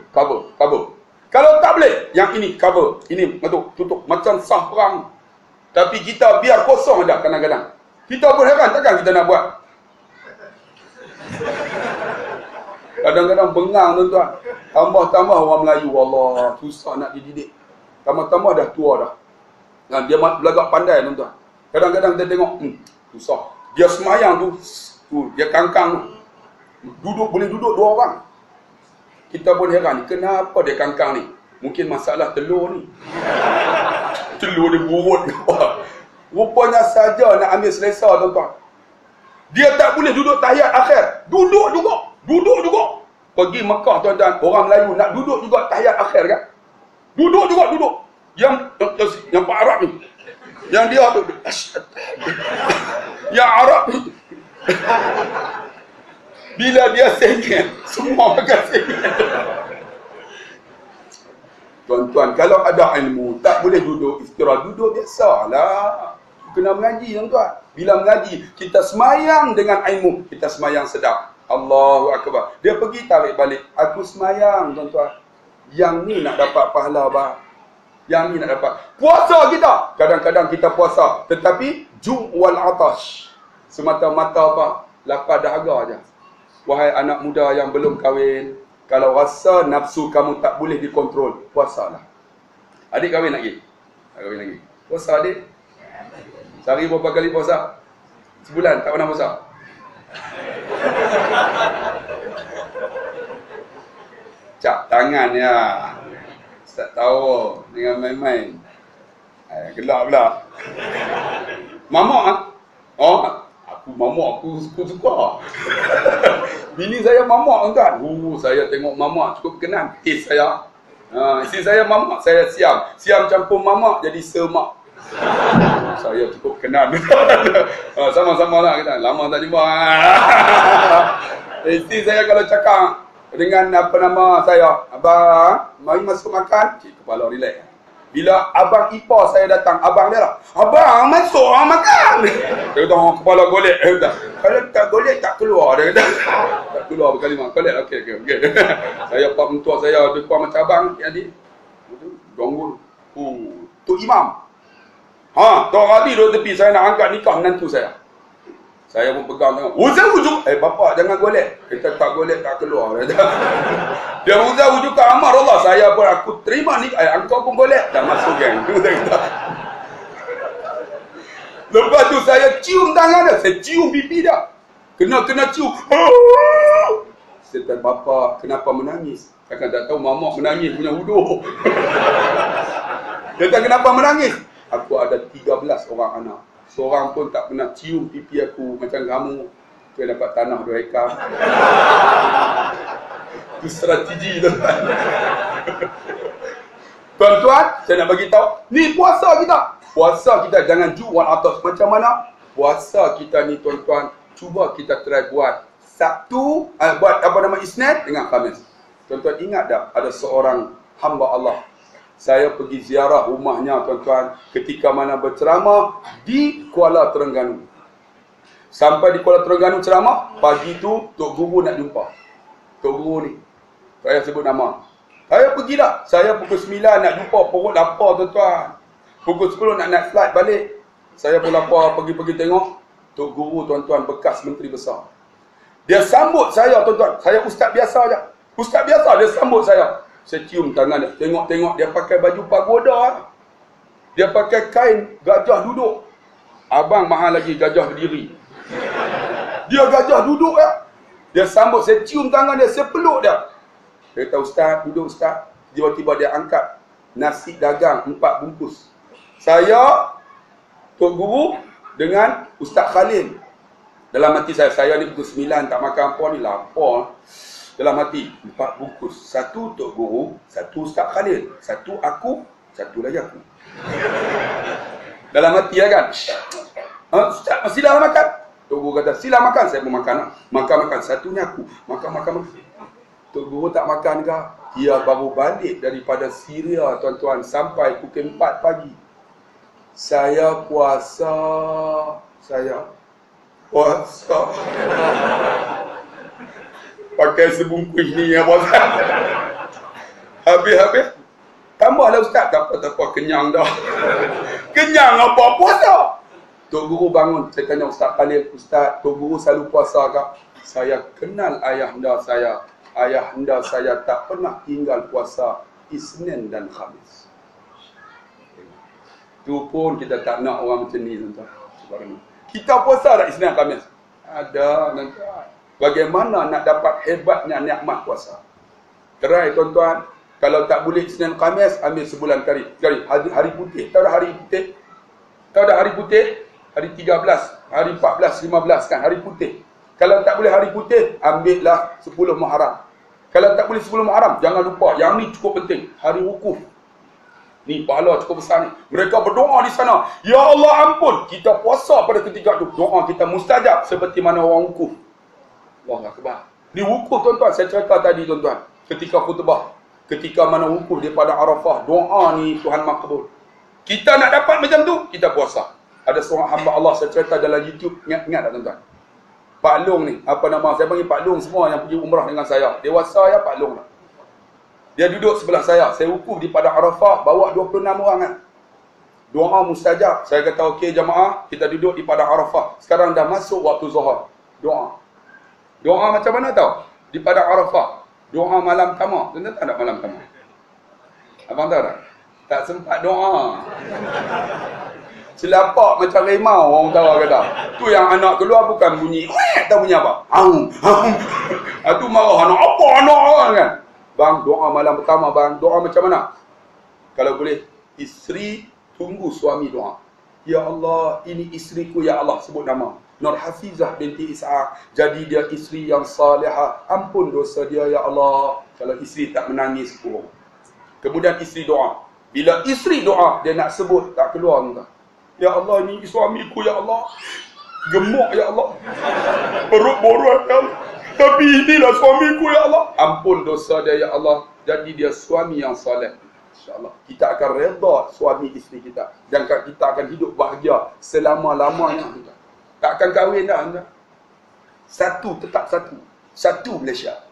Kalau tak boleh, yang ini cover, ini tutup macam sah perang. Tapi kita biar kosong ada kadang-kadang. Kita pun heran, takkan kita nak buat. Kadang-kadang bengang tuan-tuan. Tambah-tambah orang Melayu, Allah, susah nak dididik. Tambah-tambah dah tua dah. Nah, dia belagak pandai tuan-tuan. Kadang-kadang kita tengok, susah. Dia semayang tu dia kangkang tu. Boleh duduk 2 orang. Kita pun heran, kenapa dia kangkang ni? Mungkin masalah telur ni. Telur dia burut. Rupanya saja nak ambil selesa tuan-tuan. Dia tak boleh duduk tahiyat akhir. Duduk juga. Pergi Mekah tuan-tuan, orang Melayu nak duduk juga tahiyat akhir kan? Duduk. Yang Pak Arab ni. Yang dia tu. Yang Arab ni. Bila dia sengit, semua makan sengit. Tuan-tuan, kalau ada ilmu, tak boleh duduk istirahat. Duduk biasalah. Kena mengaji tuan-tuan. Bila mengaji, kita semayang dengan ilmu. Kita semayang sedap. Allahu Akbar. Dia pergi tarik balik. Aku semayang tuan-tuan. Yang ni nak dapat pahala bah. Yang ni nak dapat. Puasa kita. Kadang-kadang kita puasa. Tetapi, ju' wal atash. Semata-mata apa? Lapar dahaga je. Wahai anak muda yang belum kahwin. Kalau rasa nafsu kamu tak boleh dikontrol, puasalah. Adik kahwin lagi? Tak kahwin lagi. Puasa adik? Sehari berapa kali puasa? Sebulan tak pernah puasa? Cap tangan ya. Tak tahu dengan main-main. Gelap pula. Mamak ah? Oh, mamak aku suka. Bini saya mamak kan? Saya tengok mamak cukup berkenan. Saya. Isteri saya mamak, saya siam. Siam campur mamak jadi semak. Saya cukup kenal. Sama-sama lah kita. Lama tak jumpa. Isteri saya kalau cakap dengan apa nama saya, abang, mari masuk makan. Cik, kepala relax. Bila abang ipar saya datang, abang dia lah, abang masuk makan. Dia kata, kepala golek. Kalau tak golek tak keluar. Dia kata, tak keluar berkalimah. Golek, okey. Saya pak mentua saya depan macam abang. Jadi, gonggur. Tok Imam. Tok Rabi duduk tepi, saya nak angkat nikah menantu saya. Saya pun pegang tengok. Uzah wujud. Bapak jangan golek. Kita tak golek tak keluar. Dia uzah wujud ke amar Allah. Saya pun aku terima nikah. Engkau pun golek. Dah masuk geng. Lepas tu saya cium tangan dia. Saya cium pipi dia. Kena cium. Saya kata, bapak kenapa menangis? Saya kan tak tahu mamak menangis punya huduh. Dia kata, kenapa menangis? Aku ada 13 orang anak. Seorang pun tak pernah cium pipi aku macam kamu. Saya dapat tanah 2 hektar. Itu strategi tuan-tuan. Tuan-tuan, saya nak bagi tahu, ni puasa kita. Puasa kita jangan jual atas macam mana? Puasa kita ni tuan-tuan, cuba kita try buat Sabtu, buat apa nama Isnin dengan Khamis. Tuan-tuan ingat tak ada seorang hamba Allah, saya pergi ziarah rumahnya tuan-tuan ketika mana berceramah di Kuala Terengganu. Sampai di Kuala Terengganu ceramah, pagi tu Tok Guru nak jumpa. Tok Guru ni, saya sebut nama. Saya pergi dah. Saya pukul 9 nak jumpa, perut lapar tuan-tuan. Pukul 10 nak naik flight balik. Saya pun lapar, pergi-pergi tengok. Tok Guru tuan-tuan bekas Menteri Besar. Dia sambut saya tuan-tuan. Saya ustaz biasa je. Ustaz biasa, dia sambut saya. Saya cium tangan dia. Tengok-tengok dia pakai baju pagoda. Dia pakai kain gajah duduk. Abang mahal lagi gajah berdiri. Dia gajah duduk ya. Dia sambut, saya cium tangan dia, saya peluk dia. Dia kata, ustaz, duduk ustaz. Tiba-tiba dia angkat nasi dagang 4 bungkus. Saya, Tok Guru dengan Ustaz Khalil. Dalam hati saya ni pukul 9 tak makan apa ni, lapar. Dalam hati, 4 bungkus. 1 Tok Guru, 1 Ustaz Khalil, 1 aku, 1 lagi aku. Dalam hati ya kan? Ustaz, sila makan. Tok Guru kata, sila makan. Saya pun makan. Makan. Satunya aku. Makan. Tok Guru tak makan ke? Dia baru balik daripada Syria tuan-tuan sampai pukul 4 pagi. Saya puasa. Pakai sebungkus ni ya puasa. Habis. Tambahlah ustaz. Tak apa, kenyang dah. Kenyang apa puasa? Tok Guru bangun. Saya tanya Ustaz Khalil, Ustaz, Tok Guru selalu puasa ke? saya kenal ayahanda saya. Ayahanda saya tak pernah tinggal puasa Isnin dan Khamis. Tu pun kita tak nak orang macam ni, tuan-tuan. Kita puasa tak Isnin dan Khamis? Ada, tuan-tuan. Bagaimana nak dapat hebatnya nikmat puasa? Try, tuan-tuan. Kalau tak boleh Isnin Khamis, ambil sebulan kali. Hari putih. Tahu dah hari putih? Tahu dah hari putih? Hari 13, hari 14, 15 kan, hari putih. Kalau tak boleh hari putih, ambillah 10 Muharram. Kalau tak boleh 10 Muharram, jangan lupa, yang ni cukup penting, hari wukuf. Ni pahala cukup besar ni. Mereka berdoa di sana, ya Allah ampun, kita puasa pada ketika tu. Doa kita mustajab seperti mana orang wukuf. Allahu Akbar. Di wukuf, tuan-tuan, saya cerita tadi, tuan-tuan, ketika khutbah, ketika mana wukuf daripada Arafah, doa ni Tuhan makbul. Kita nak dapat macam tu, kita puasa. Ada seorang hamba Allah, saya cerita dalam YouTube, ingat tak, tuan-tuan? Pak Long ni, apa nama, saya panggil Pak Long semua yang pergi umrah dengan saya. Dewasa ya, Pak Long lah. Dia duduk sebelah saya wukuf di Padang Arafah, bawa 26 orang kan. Doa mustajab. Saya kata, okey jamaah, kita duduk di Padang Arafah. Sekarang dah masuk waktu zuhur. Doa. Doa macam mana tahu? Di Padang Arafah. Doa malam tamak. Tuan-tuan tak ada malam tamak? Abang tahu tak? Tak sempat doa. Selapak macam rimau, orang tahu kata. Tu yang anak keluar bukan bunyi, tak bunyi apa? Tu marah anak, apa anak orang kan? Bang, doa malam pertama bang, doa macam mana? Kalau boleh, isteri tunggu suami doa. Ya Allah, ini isteriku ya Allah, sebut nama. Nur Hafizah binti Ishaq, jadi dia isteri yang salihah, ampun dosa dia ya Allah. Kalau isteri tak menangis pun. Kemudian isteri doa. Bila isteri doa, dia nak sebut, tak keluar entah. Ya Allah, ini suamiku ya Allah. Gemuk ya Allah. Perut borot ya Allah. Tapi inilah suamiku ya Allah. Ampun dosa dia ya Allah. Jadi dia suami yang soleh. InsyaAllah. Kita akan redha suami isteri kita. Dan kita akan hidup bahagia selama-lamanya. Tak akan kahwin dah anda. Satu tetap satu. Satu Malaysia.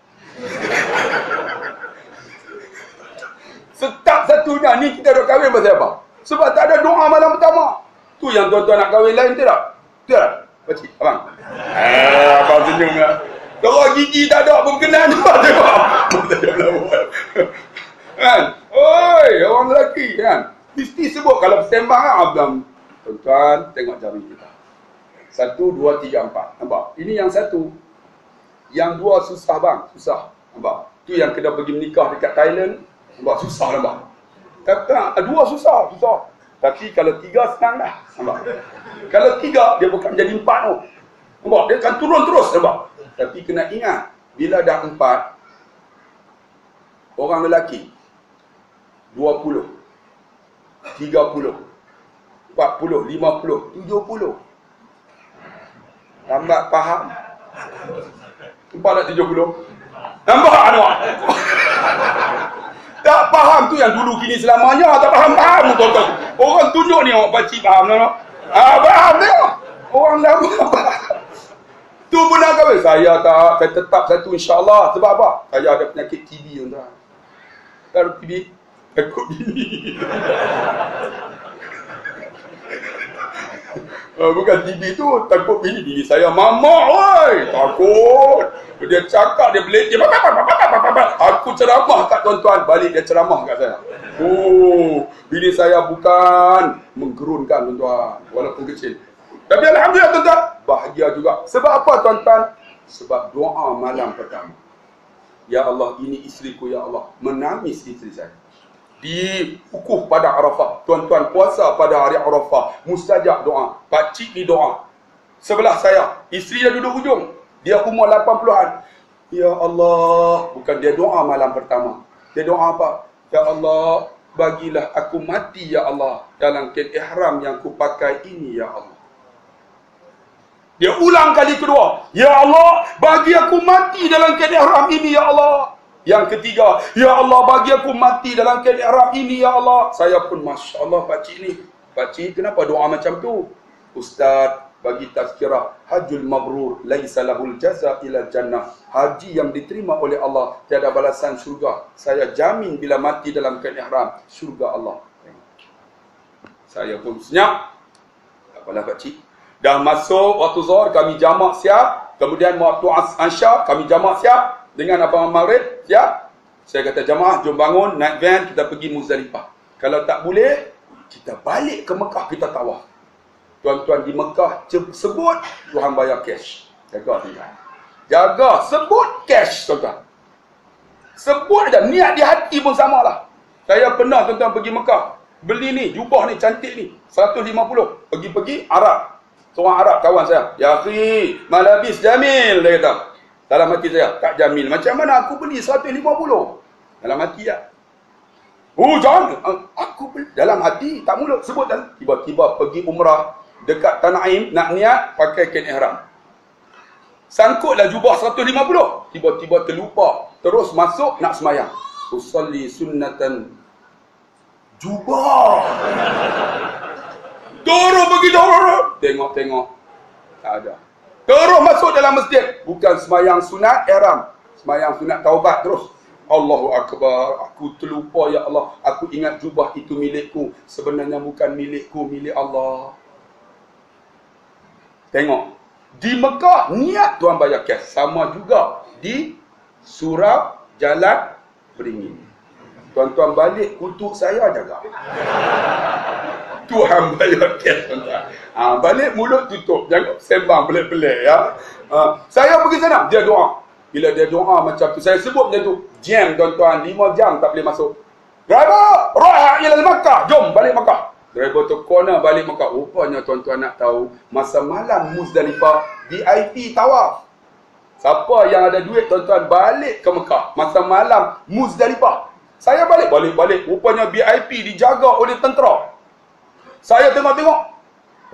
Tetap satunya. Ni kita dah kahwin pasal apa? Sebab tak ada doa malam pertama. Tu yang tuan-tuan nak kahwin lain tidak? Tidak? Pakcik, abang? Abang senyum lah. Kalau gigi tak ada pun kenal juga. Kan? Oi, orang lelaki kan? Mesti sebut kalau sembang kan, abang. Tuan-tuan, tengok jari kita. 1, 2, 3, 4. Nampak? Ini yang satu. Yang dua susah bang. Susah. Nampak? Tu yang kena pergi menikah dekat Thailand. Nampak? Susah nampak? Kata, dua susah. Tapi kalau 3 senang dah. Nampak? Kalau 3, dia bukan jadi 4 tu. Nampak? Dia akan turun terus. Nampak? Tapi kena ingat, bila dah 4, orang lelaki 20, 30, 40, 50, 70. Lambat faham? Nampak tak 70? Nampak anak? Tak faham tu yang dulu kini selamanya. Tak faham tuan-tuan. Orang tunjuk ni orang pakcik faham tak? Faham tengok. Orang lama tu pun nak kahwin. Saya tetap satu insyaAllah. Sebab apa? Saya ada penyakit TB tuan-tuan. Kalau TB takut bini. Bukan TB tu, takut bini saya. Mama oi, takut. Dia cakap, dia beledek. Aku ceramah kat tuan-tuan, balik dia ceramah kat saya. Oh, bini saya bukan menggerunkan tuan-tuan, walaupun kecil. Tapi alhamdulillah tuan-tuan, bahagia juga. Sebab apa tuan-tuan? Sebab doa malam pertama. Ya Allah, ini isteriku ya Allah. Menangis isteri saya. Di wukuf pada Arafah. Tuan-tuan puasa pada hari Arafah. Mustajab doa. Pakcik ni doa. Sebelah saya, isteri dia duduk hujung. Dia umur 80-an. Ya Allah. Bukan dia doa malam pertama. Dia doa apa? Ya Allah, bagilah aku mati ya Allah. Dalam kain ihram yang ku pakai ini ya Allah. Dia ulang kali kedua. Ya Allah, bagi aku mati dalam kain ihram ini ya Allah. Yang ketiga, ya Allah, bagi aku mati dalam kain ihram ini ya Allah. Saya pun Masya Allah pakcik ni. Pakcik kenapa doa macam tu? Ustaz bagi tazkirah, hajjul mabrur laisa lahul jaza ila jannah. Haji yang diterima oleh Allah tiada balasan syurga. Saya jamin bila mati dalam kain ihram, syurga Allah. Saya pun senyap. Tak apalah pakcik. Dah masuk waktu zuhur, kami jamak siap. Kemudian waktu Asya, kami jamaah siap. Dengan Abang Maghrib, siap. Saya kata jamaah, jom bangun, naik van, kita pergi Muzdalifah. Kalau tak boleh, kita balik ke Mekah, kita tawaf. Tuan-tuan di Mekah, sebut, Tuhan bayar cash. Jaga tuan-tuan. Jaga, sebut cash tuan-tuan. Sebut aja, niat di hati pun sama lah. Saya pernah tuan-tuan pergi Mekah. Beli ni, jubah ni, cantik ni. 150. Pergi-pergi, Arab. Seorang Arab kawan saya. Ya akhi, malabis jamil. Dia kata. Dalam hati saya, tak jamil. Macam mana aku beli 150? Dalam hati ya. Oh jangan. Aku beli. Dalam hati, tak mulut. Sebut kan. Tiba-tiba pergi umrah. Dekat Tanaim, nak niat, pakai kain ihram. Sangkutlah jubah 150. Tiba-tiba terlupa. Terus masuk, nak semayang. Usalli sunnatan jubah. Terus pergi dorong. Tengok-tengok. Tak ada. Terus masuk dalam masjid. Bukan semayang sunat ihram. Semayang sunat taubat terus. Allahu Akbar. Aku terlupa ya Allah. Aku ingat jubah itu milikku. Sebenarnya bukan milikku, milik Allah. Tengok. Di Mekah, niat Tuhan bayar cash. Sama juga di Surau Jalan Beringin. Tuan-tuan balik, kutuk saya jaga. Tuhan bayar cash, tuan-tuan. Balik mulut tutup. Jangan sembang pelik-pelik ya. Saya pergi sana, dia doa. Bila dia doa macam tu, saya sebut macam tu. Jam tuan-tuan, 5 jam tak boleh masuk. Driver, roh ilal Makkah. Jom balik Makkah. Driver tu corner balik Mekah. Rupanya tuan-tuan nak tahu, masa malam Muzdalifah, VIP tawaf. Siapa yang ada duit tuan-tuan balik ke Mekah. Masa malam Muzdalifah. Saya balik. Rupanya VIP dijaga oleh tentera. Saya tengok-tengok.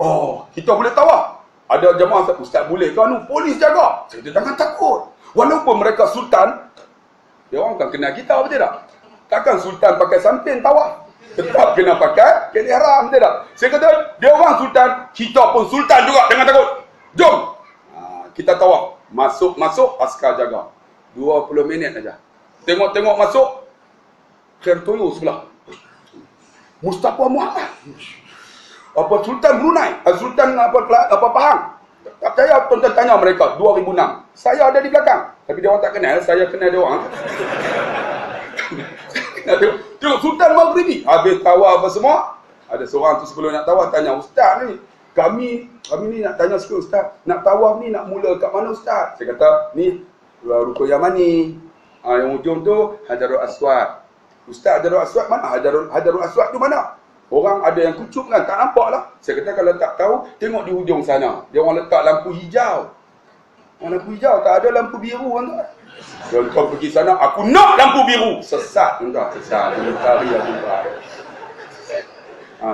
Oh, kita boleh tawaf. Ada jemaah, Ustaz boleh ke? Polis jaga. Saya jangan takut. Walaupun mereka sultan, dia orang kan kenal kita, betul tak? Takkan sultan pakai samping tawaf. Tetap kena pakai kain ihram, betul tak? Saya kata, dia orang sultan, kita pun sultan juga, jangan takut. Jom. Kita tawaf. Masuk, askar jaga. 20 minit aja. Tengok masuk, Khair Toyo sebelah. Mustafa Muhammad. Apa Sultan Brunei? Sultan apa Pahang? Tak percaya, tuan-tuan tanya mereka. 2006. Saya ada di belakang. Tapi dia orang tak kenal, saya kenal dia orang. Tengok Sultan Maghribi. Habis tawaf apa semua. Ada seorang tu sebelum nak tawaf tanya, Ustaz ni, kami ni nak tanya sikit Ustaz. Nak tawaf ni nak mula kat mana Ustaz? Saya kata, ni Rukun Yamani. Yang ujung tu Hajarul Aswad. Ustaz, Hajarul Aswad mana? Hajarul Aswad tu mana? Orang ada yang kucuk kan, tak nampak lah. Saya kata kalau tak tahu, tengok di ujung sana. Dia orang letak lampu hijau. Lampu hijau, tak ada lampu biru kan tak? Kalau kau pergi sana, aku nak lampu biru. Sesat entah, sesat. Mentari aku tak.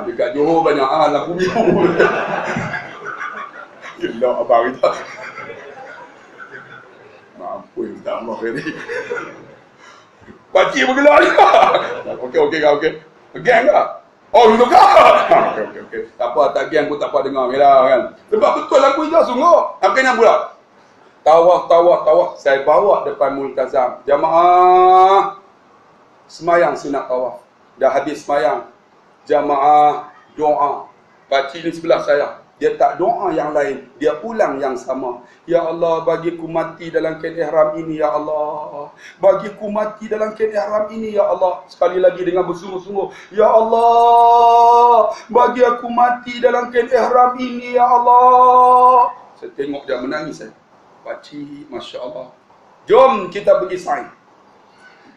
Dekat Johor banyak lampu biru. Gila abang kita. Mampus tak Allah ni. Pakcik bergelar juga. Okey. Gang tak? Oh, duduk kah? Okey. Tak apa, tak gang pun tak apa dengar lah kan. Sebab betul lampu hijau sungguh. Akhirnya pula. Tawaf. Saya bawa depan multazam. Jamaah semayang sunat tawaf. Dah habis semayang. Jamaah doa. Pakcik ni sebelah saya. Dia tak doa yang lain. Dia ulang yang sama. Ya Allah, bagiku mati dalam kain ihram ini, Ya Allah. Bagiku mati dalam kain ihram ini, Ya Allah. Sekali lagi dengan bersungguh-sungguh. Ya Allah, bagi aku mati dalam kain ihram ini, Ya Allah. Saya tengok dia menangis saya. Pakcik, Masya Allah. Jom kita pergi sa'i.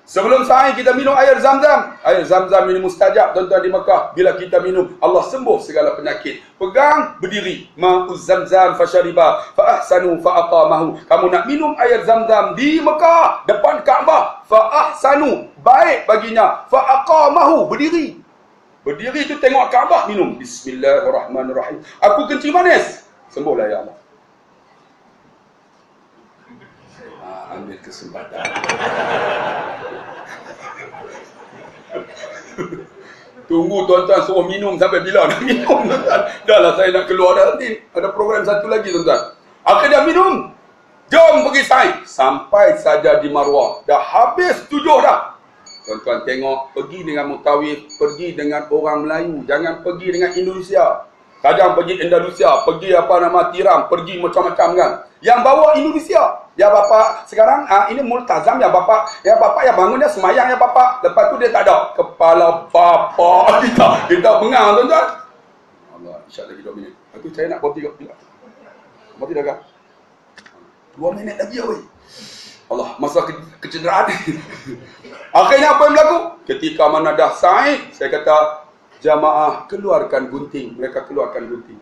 Sebelum sa'i kita minum air zam-zam. Air zam-zam ini mustajab tuan-tuan di Mekah. Bila kita minum, Allah sembuh segala penyakit. Pegang, berdiri. Ma'uz zam-zam fasyariba fa'ahsanu fa'aqamahu. Kamu nak minum air zam-zam di Mekah, depan Kaabah. Fa'ahsanu, baik baginya. Fa'aqamahu, berdiri. Berdiri tu tengok Kaabah, minum. Bismillahirrahmanirrahim. Aku kencing manis. Sembuhlah ya Allah. Ambil kesempatan. Tunggu tuan-tuan suruh minum sampai bila nak minum tuan-tuan. Dah lah saya nak keluar dah nanti. Ada program satu lagi tuan-tuan. Akhirnya minum. Jom pergi sa'i. Sampai saja di Marwah. Dah habis 7 dah. Tuan-tuan tengok. Pergi dengan mutawif. Pergi dengan orang Melayu. Jangan pergi dengan Indonesia. Kadang pergi Andalusia, pergi Tiram, pergi macam-macam kan. Yang bawa Indonesia. Ya bapa sekarang ini multazam ya bapa yang bangun dia semayang ya bapa. Lepas tu dia tak ada kepala bapa kita bengang tuan-tuan. Allah, insya-Allah lagi 2 minit. Lepas tu saya nak berhenti juga. Berhenti dah kan? 2 minit lagi ya weh. Allah, masa kecederaan. Akhirnya apa yang berlaku? Ketika mana dah Said, saya kata jamaah keluarkan gunting. Mereka keluarkan gunting.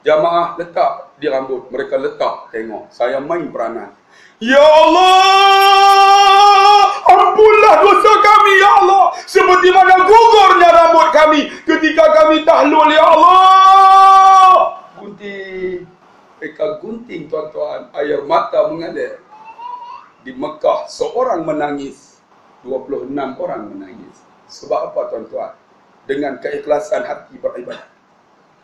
Jamaah letak di rambut. Mereka letak. Tengok. Saya main peranan. Ya Allah! Ampunlah dosa kami, Ya Allah! Seperti mana gugurnya rambut kami ketika kami tahlul, Ya Allah! Gunting. Mereka gunting, tuan-tuan. Air mata mengalir. Di Mekah, seorang menangis. 26 orang menangis. Sebab apa, tuan-tuan? Dengan keikhlasan hati beribadah.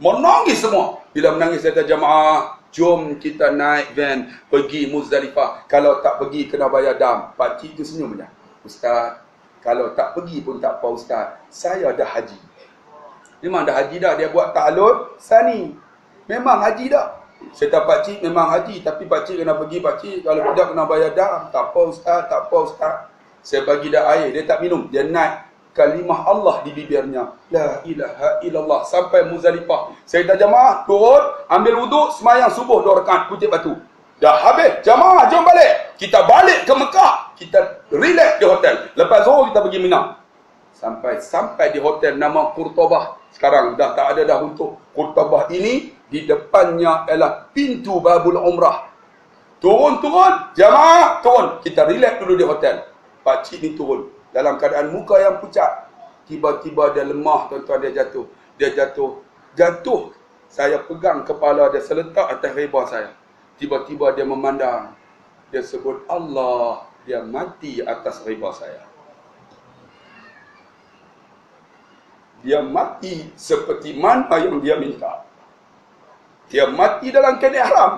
Menangis semua. Bila menangis, saya kata jamaah, jom kita naik van pergi Muzdalifah. Kalau tak pergi, kena bayar dam. Pakcik tu senyum je. Ustaz, kalau tak pergi pun tak apa Ustaz. Saya dah haji. Memang dah haji dah. Dia buat ta'alud sani. Memang haji dah. Saya kata pakcik memang haji. Tapi pakcik kena pergi pakcik. Kalau tidak kena bayar dam. Tak apa Ustaz, tak apa Ustaz. Saya bagi dah air. Dia tak minum. Dia naik kalimah Allah di bibirnya. La ilaha illallah. Sampai Muzdalifah. Saya dah jamaah, turun, ambil wuduk, semayang subuh 2 rakaat, kutip batu. Dah habis. Jamaah, jom balik. Kita balik ke Mekah. Kita relax di hotel. Lepas zuhur kita pergi Mina. Sampai di hotel nama Qurtobah. Sekarang dah tak ada dah untuk Qurtobah ini. Di depannya ialah pintu Babul Umrah. Turun. Jamaah, turun. Kita relax dulu di hotel. Pakcik ni turun. Dalam keadaan muka yang pucat. Tiba-tiba dia lemah, tuan-tuan, dia jatuh. Saya pegang kepala dia, seletak atas riba saya. Tiba-tiba dia memandang. Dia sebut Allah. Dia mati atas riba saya. Dia mati seperti mana yang dia minta. Dia mati dalam keadaan haram.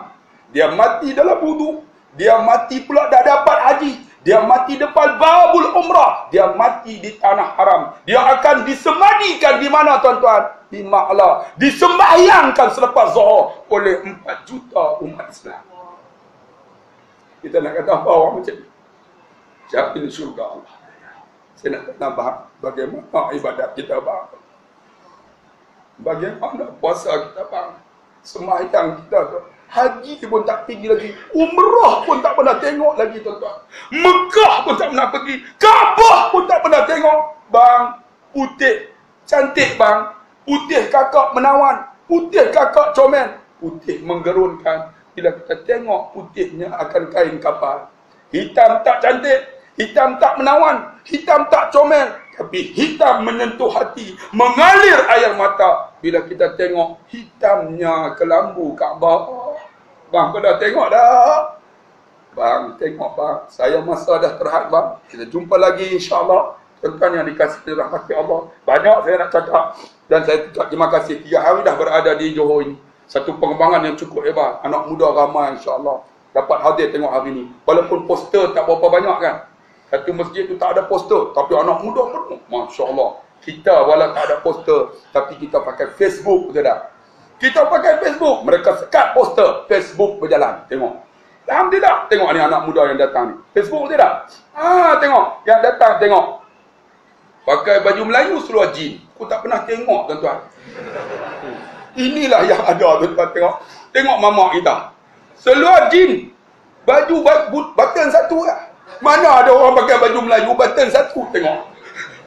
Dia mati dalam wudu. Dia mati pula dah dapat haji. Dia mati depan Babul Umrah. Dia mati di tanah haram. Dia akan disemadikan di mana, tuan-tuan? Di Ma'la. Disembahyangkan selepas zuhur oleh 4 juta umat Islam. Kita nak kata apa orang macam ni? Jamin syurga Allah. Saya nak tambah bagaimana ibadat kita bang. Bagaimana puasa kita bang. Sembahyang kita tu. Haji pun tak pergi lagi. Umrah pun tak pernah tengok lagi, tuan-tuan. Mekah pun tak pernah pergi. Kaabah pun tak pernah tengok. Bang, putih. Cantik bang. Putih kakak menawan. Putih kakak comel. Putih menggerunkan. Bila kita tengok putihnya akan kain kapal. Hitam tak cantik. Hitam tak menawan. Hitam tak comel. Tapi hitam menyentuh hati. Mengalir air mata. Bila kita tengok hitamnya kelambu Kaabah. Bang, kau dah tengok dah? Bang, tengok bang. Saya masa dah terhad bang. Kita jumpa lagi insya-Allah. Tuan-tuan yang dikasihi rahmat Allah. Banyak saya nak cakap. Dan saya ucap terima kasih. 3 hari dah berada di Johor ini. Satu pengembangan yang cukup hebat. Anak muda ramai insya-Allah. Dapat hadir tengok hari ini. Walaupun poster tak berapa banyak kan. Satu masjid tu tak ada poster. Tapi anak muda penuh. Masya Allah. Kita walau tak ada poster. Tapi kita pakai Facebook, betul tak? Kita pakai Facebook. Mereka sekat poster. Facebook berjalan. Tengok. Alhamdulillah. Tengok ni anak muda yang datang ni. Facebook betul tak? Tengok. Yang datang tengok. Pakai baju Melayu seluar jin. Aku tak pernah tengok, tuan-tuan. Inilah yang ada, tuan-tuan. Tengok. Tengok mamak kita. Seluar jin. Baju button satu lah. Mana ada orang pakai baju Melayu button satu. Tengok.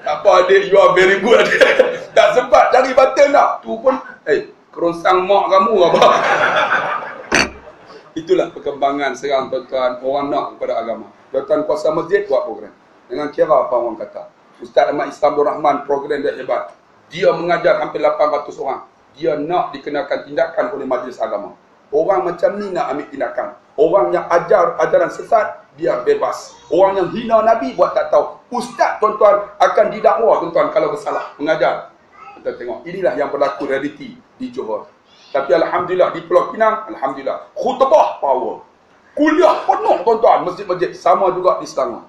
Tak apa adik, you are very good adik. Tak sempat cari button tak. Tu pun, kerongsang mak kamu apa. Itulah perkembangan sekarang, tuan-tuan. Orang nak kepada agama. Tuan-tuan kuasa masjid buat program. Dengan kira apa orang kata. Ustaz Ahmad Islam Abdul Rahman, program dia hebat. Dia mengajar hampir 800 orang. Dia nak dikenakan tindakan oleh majlis agama. Orang macam ni nak ambil tindakan. Orang yang ajar ajaran sesat, dia bebas. Orang yang hina Nabi buat tak tahu. Ustaz, tuan-tuan, akan didakwa, tuan-tuan, kalau bersalah. Mengajar. Kita tengok. Inilah yang berlaku realiti di Johor. Tapi Alhamdulillah, di Pulau Pinang, Alhamdulillah. Khutbah power. Kuliah penuh, tuan-tuan. Masjid-masjid. Sama juga di Selangor.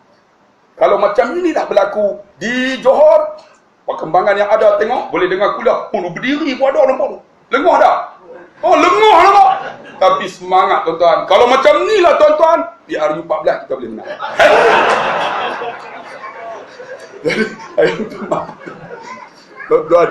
Kalau macam ini dah berlaku di Johor, perkembangan yang ada, tengok. Boleh dengar kuliah. Berdiri pun ada orang baru. Lenguh dah. Oh, lenguh lah kok. Tapi semangat tuan-tuan. Kalau macam ni lah tuan-tuan, di RU14 kita boleh menang. Jadi, tuan-tuan,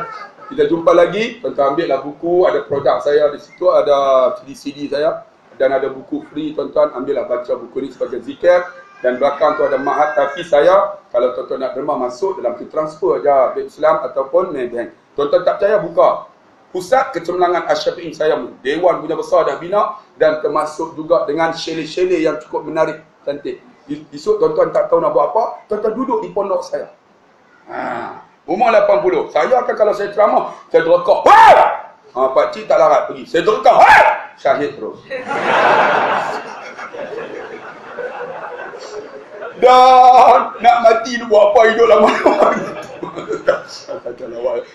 kita jumpa lagi. Tuan-tuan ambil lah buku, ada produk saya di situ, ada CD saya. Dan ada buku free tuan-tuan, ambillah baca buku ni sebagai zikir. Dan belakang tu ada mahat hafiz saya. Kalau tuan-tuan nak derma masuk dalam tu transfer je Bank Islam ataupun Maybank. Tuan-tuan tak percaya, buka Pusat Kecemerlangan Asy-Syafi'i saya, Dewan Punya Besar dah bina. Dan termasuk juga dengan chalet-chalet yang cukup menarik, cantik. Esok tuan-tuan tak tahu nak buat apa, tuan-tuan duduk di pondok saya. Umur 80. Saya akan, kalau saya ceramah, saya derekah. Pakcik tak larat pergi. Saya derekah. Syahid terus. Dan nak mati tu buat apa hidup lama-lama.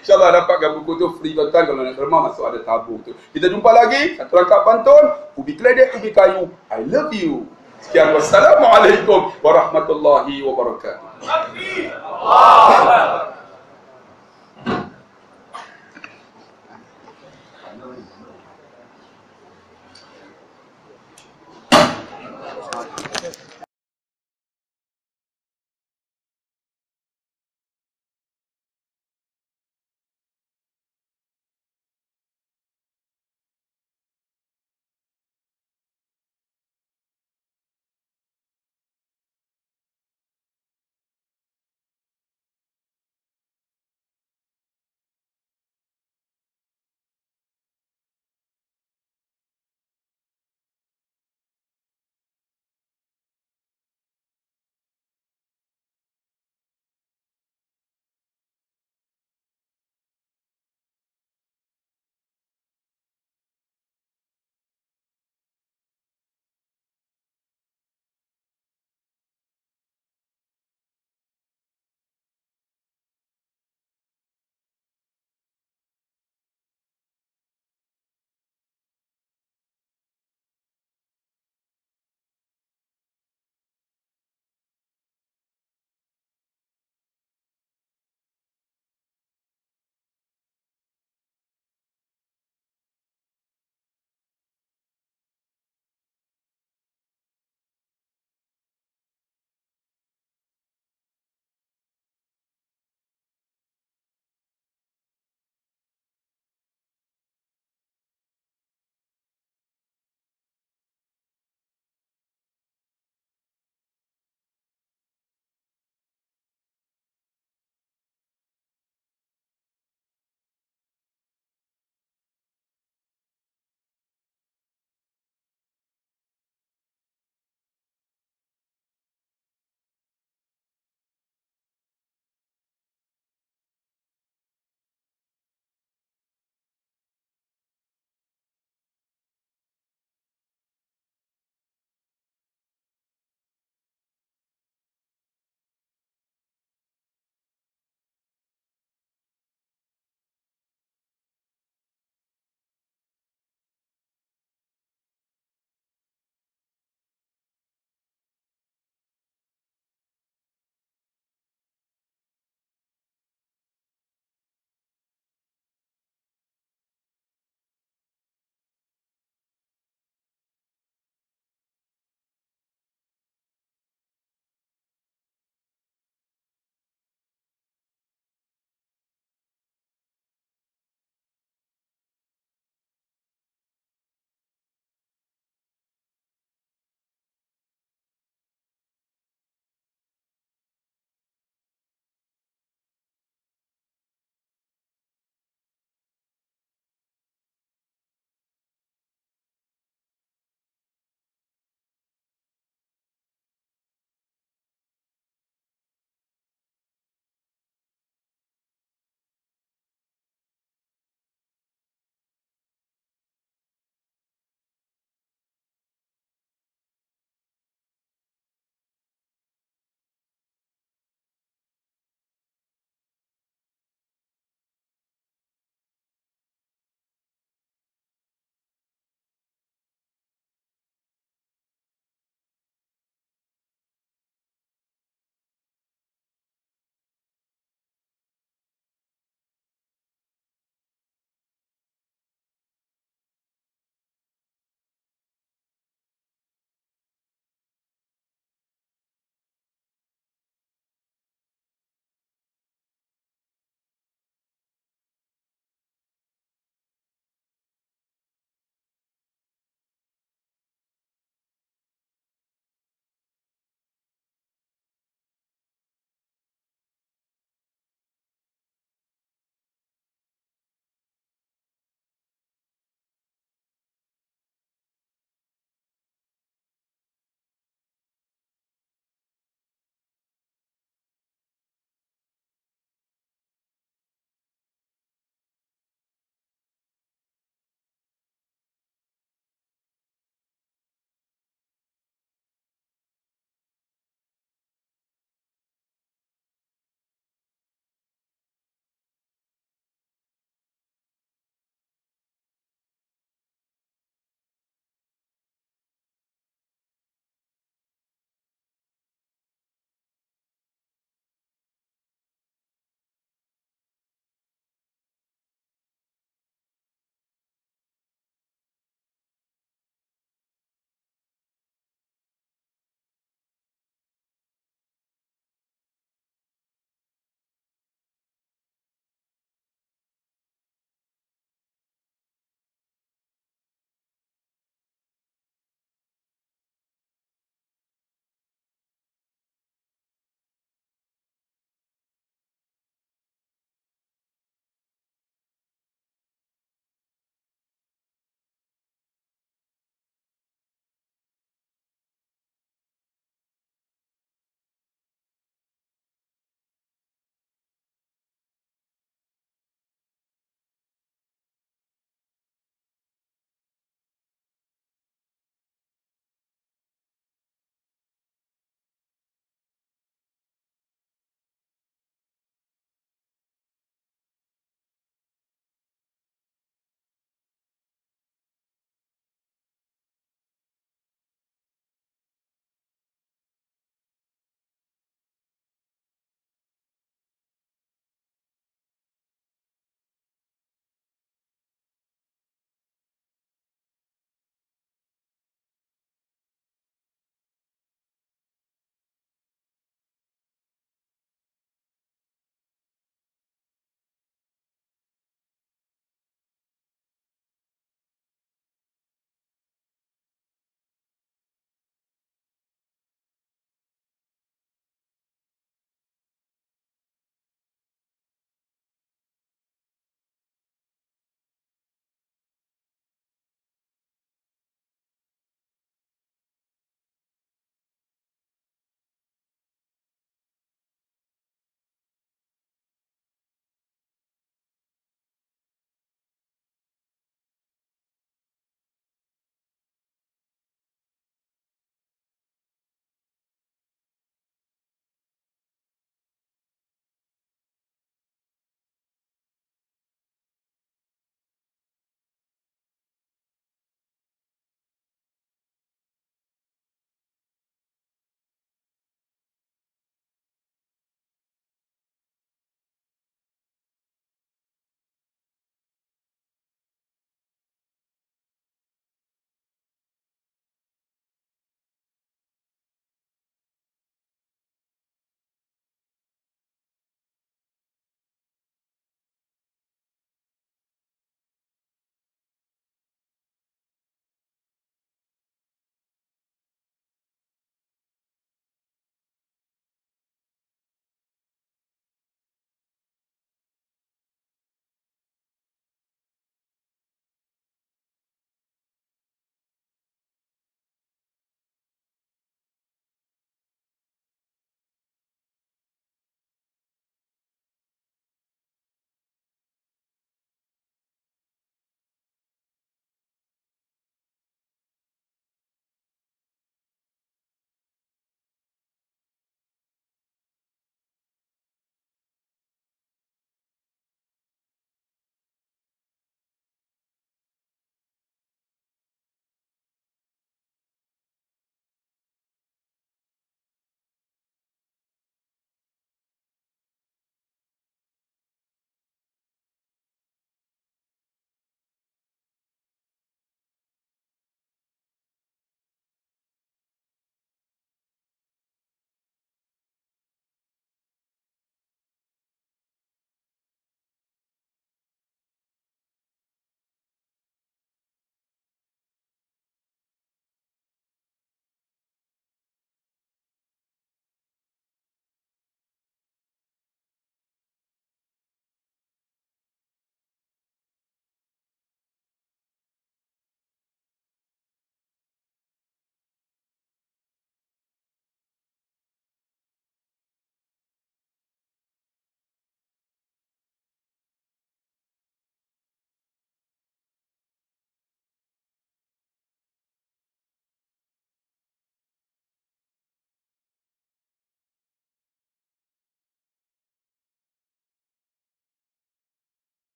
InsyaAllah dapatkan buku tu free tuan-tuan. Kalau nak derma masuk ada tabung tu. Kita jumpa lagi. Satu rangkap pantun. Ubi keledek, ubi kayu. I love you. Sekian. Wassalamualaikum warahmatullahi wabarakatuh.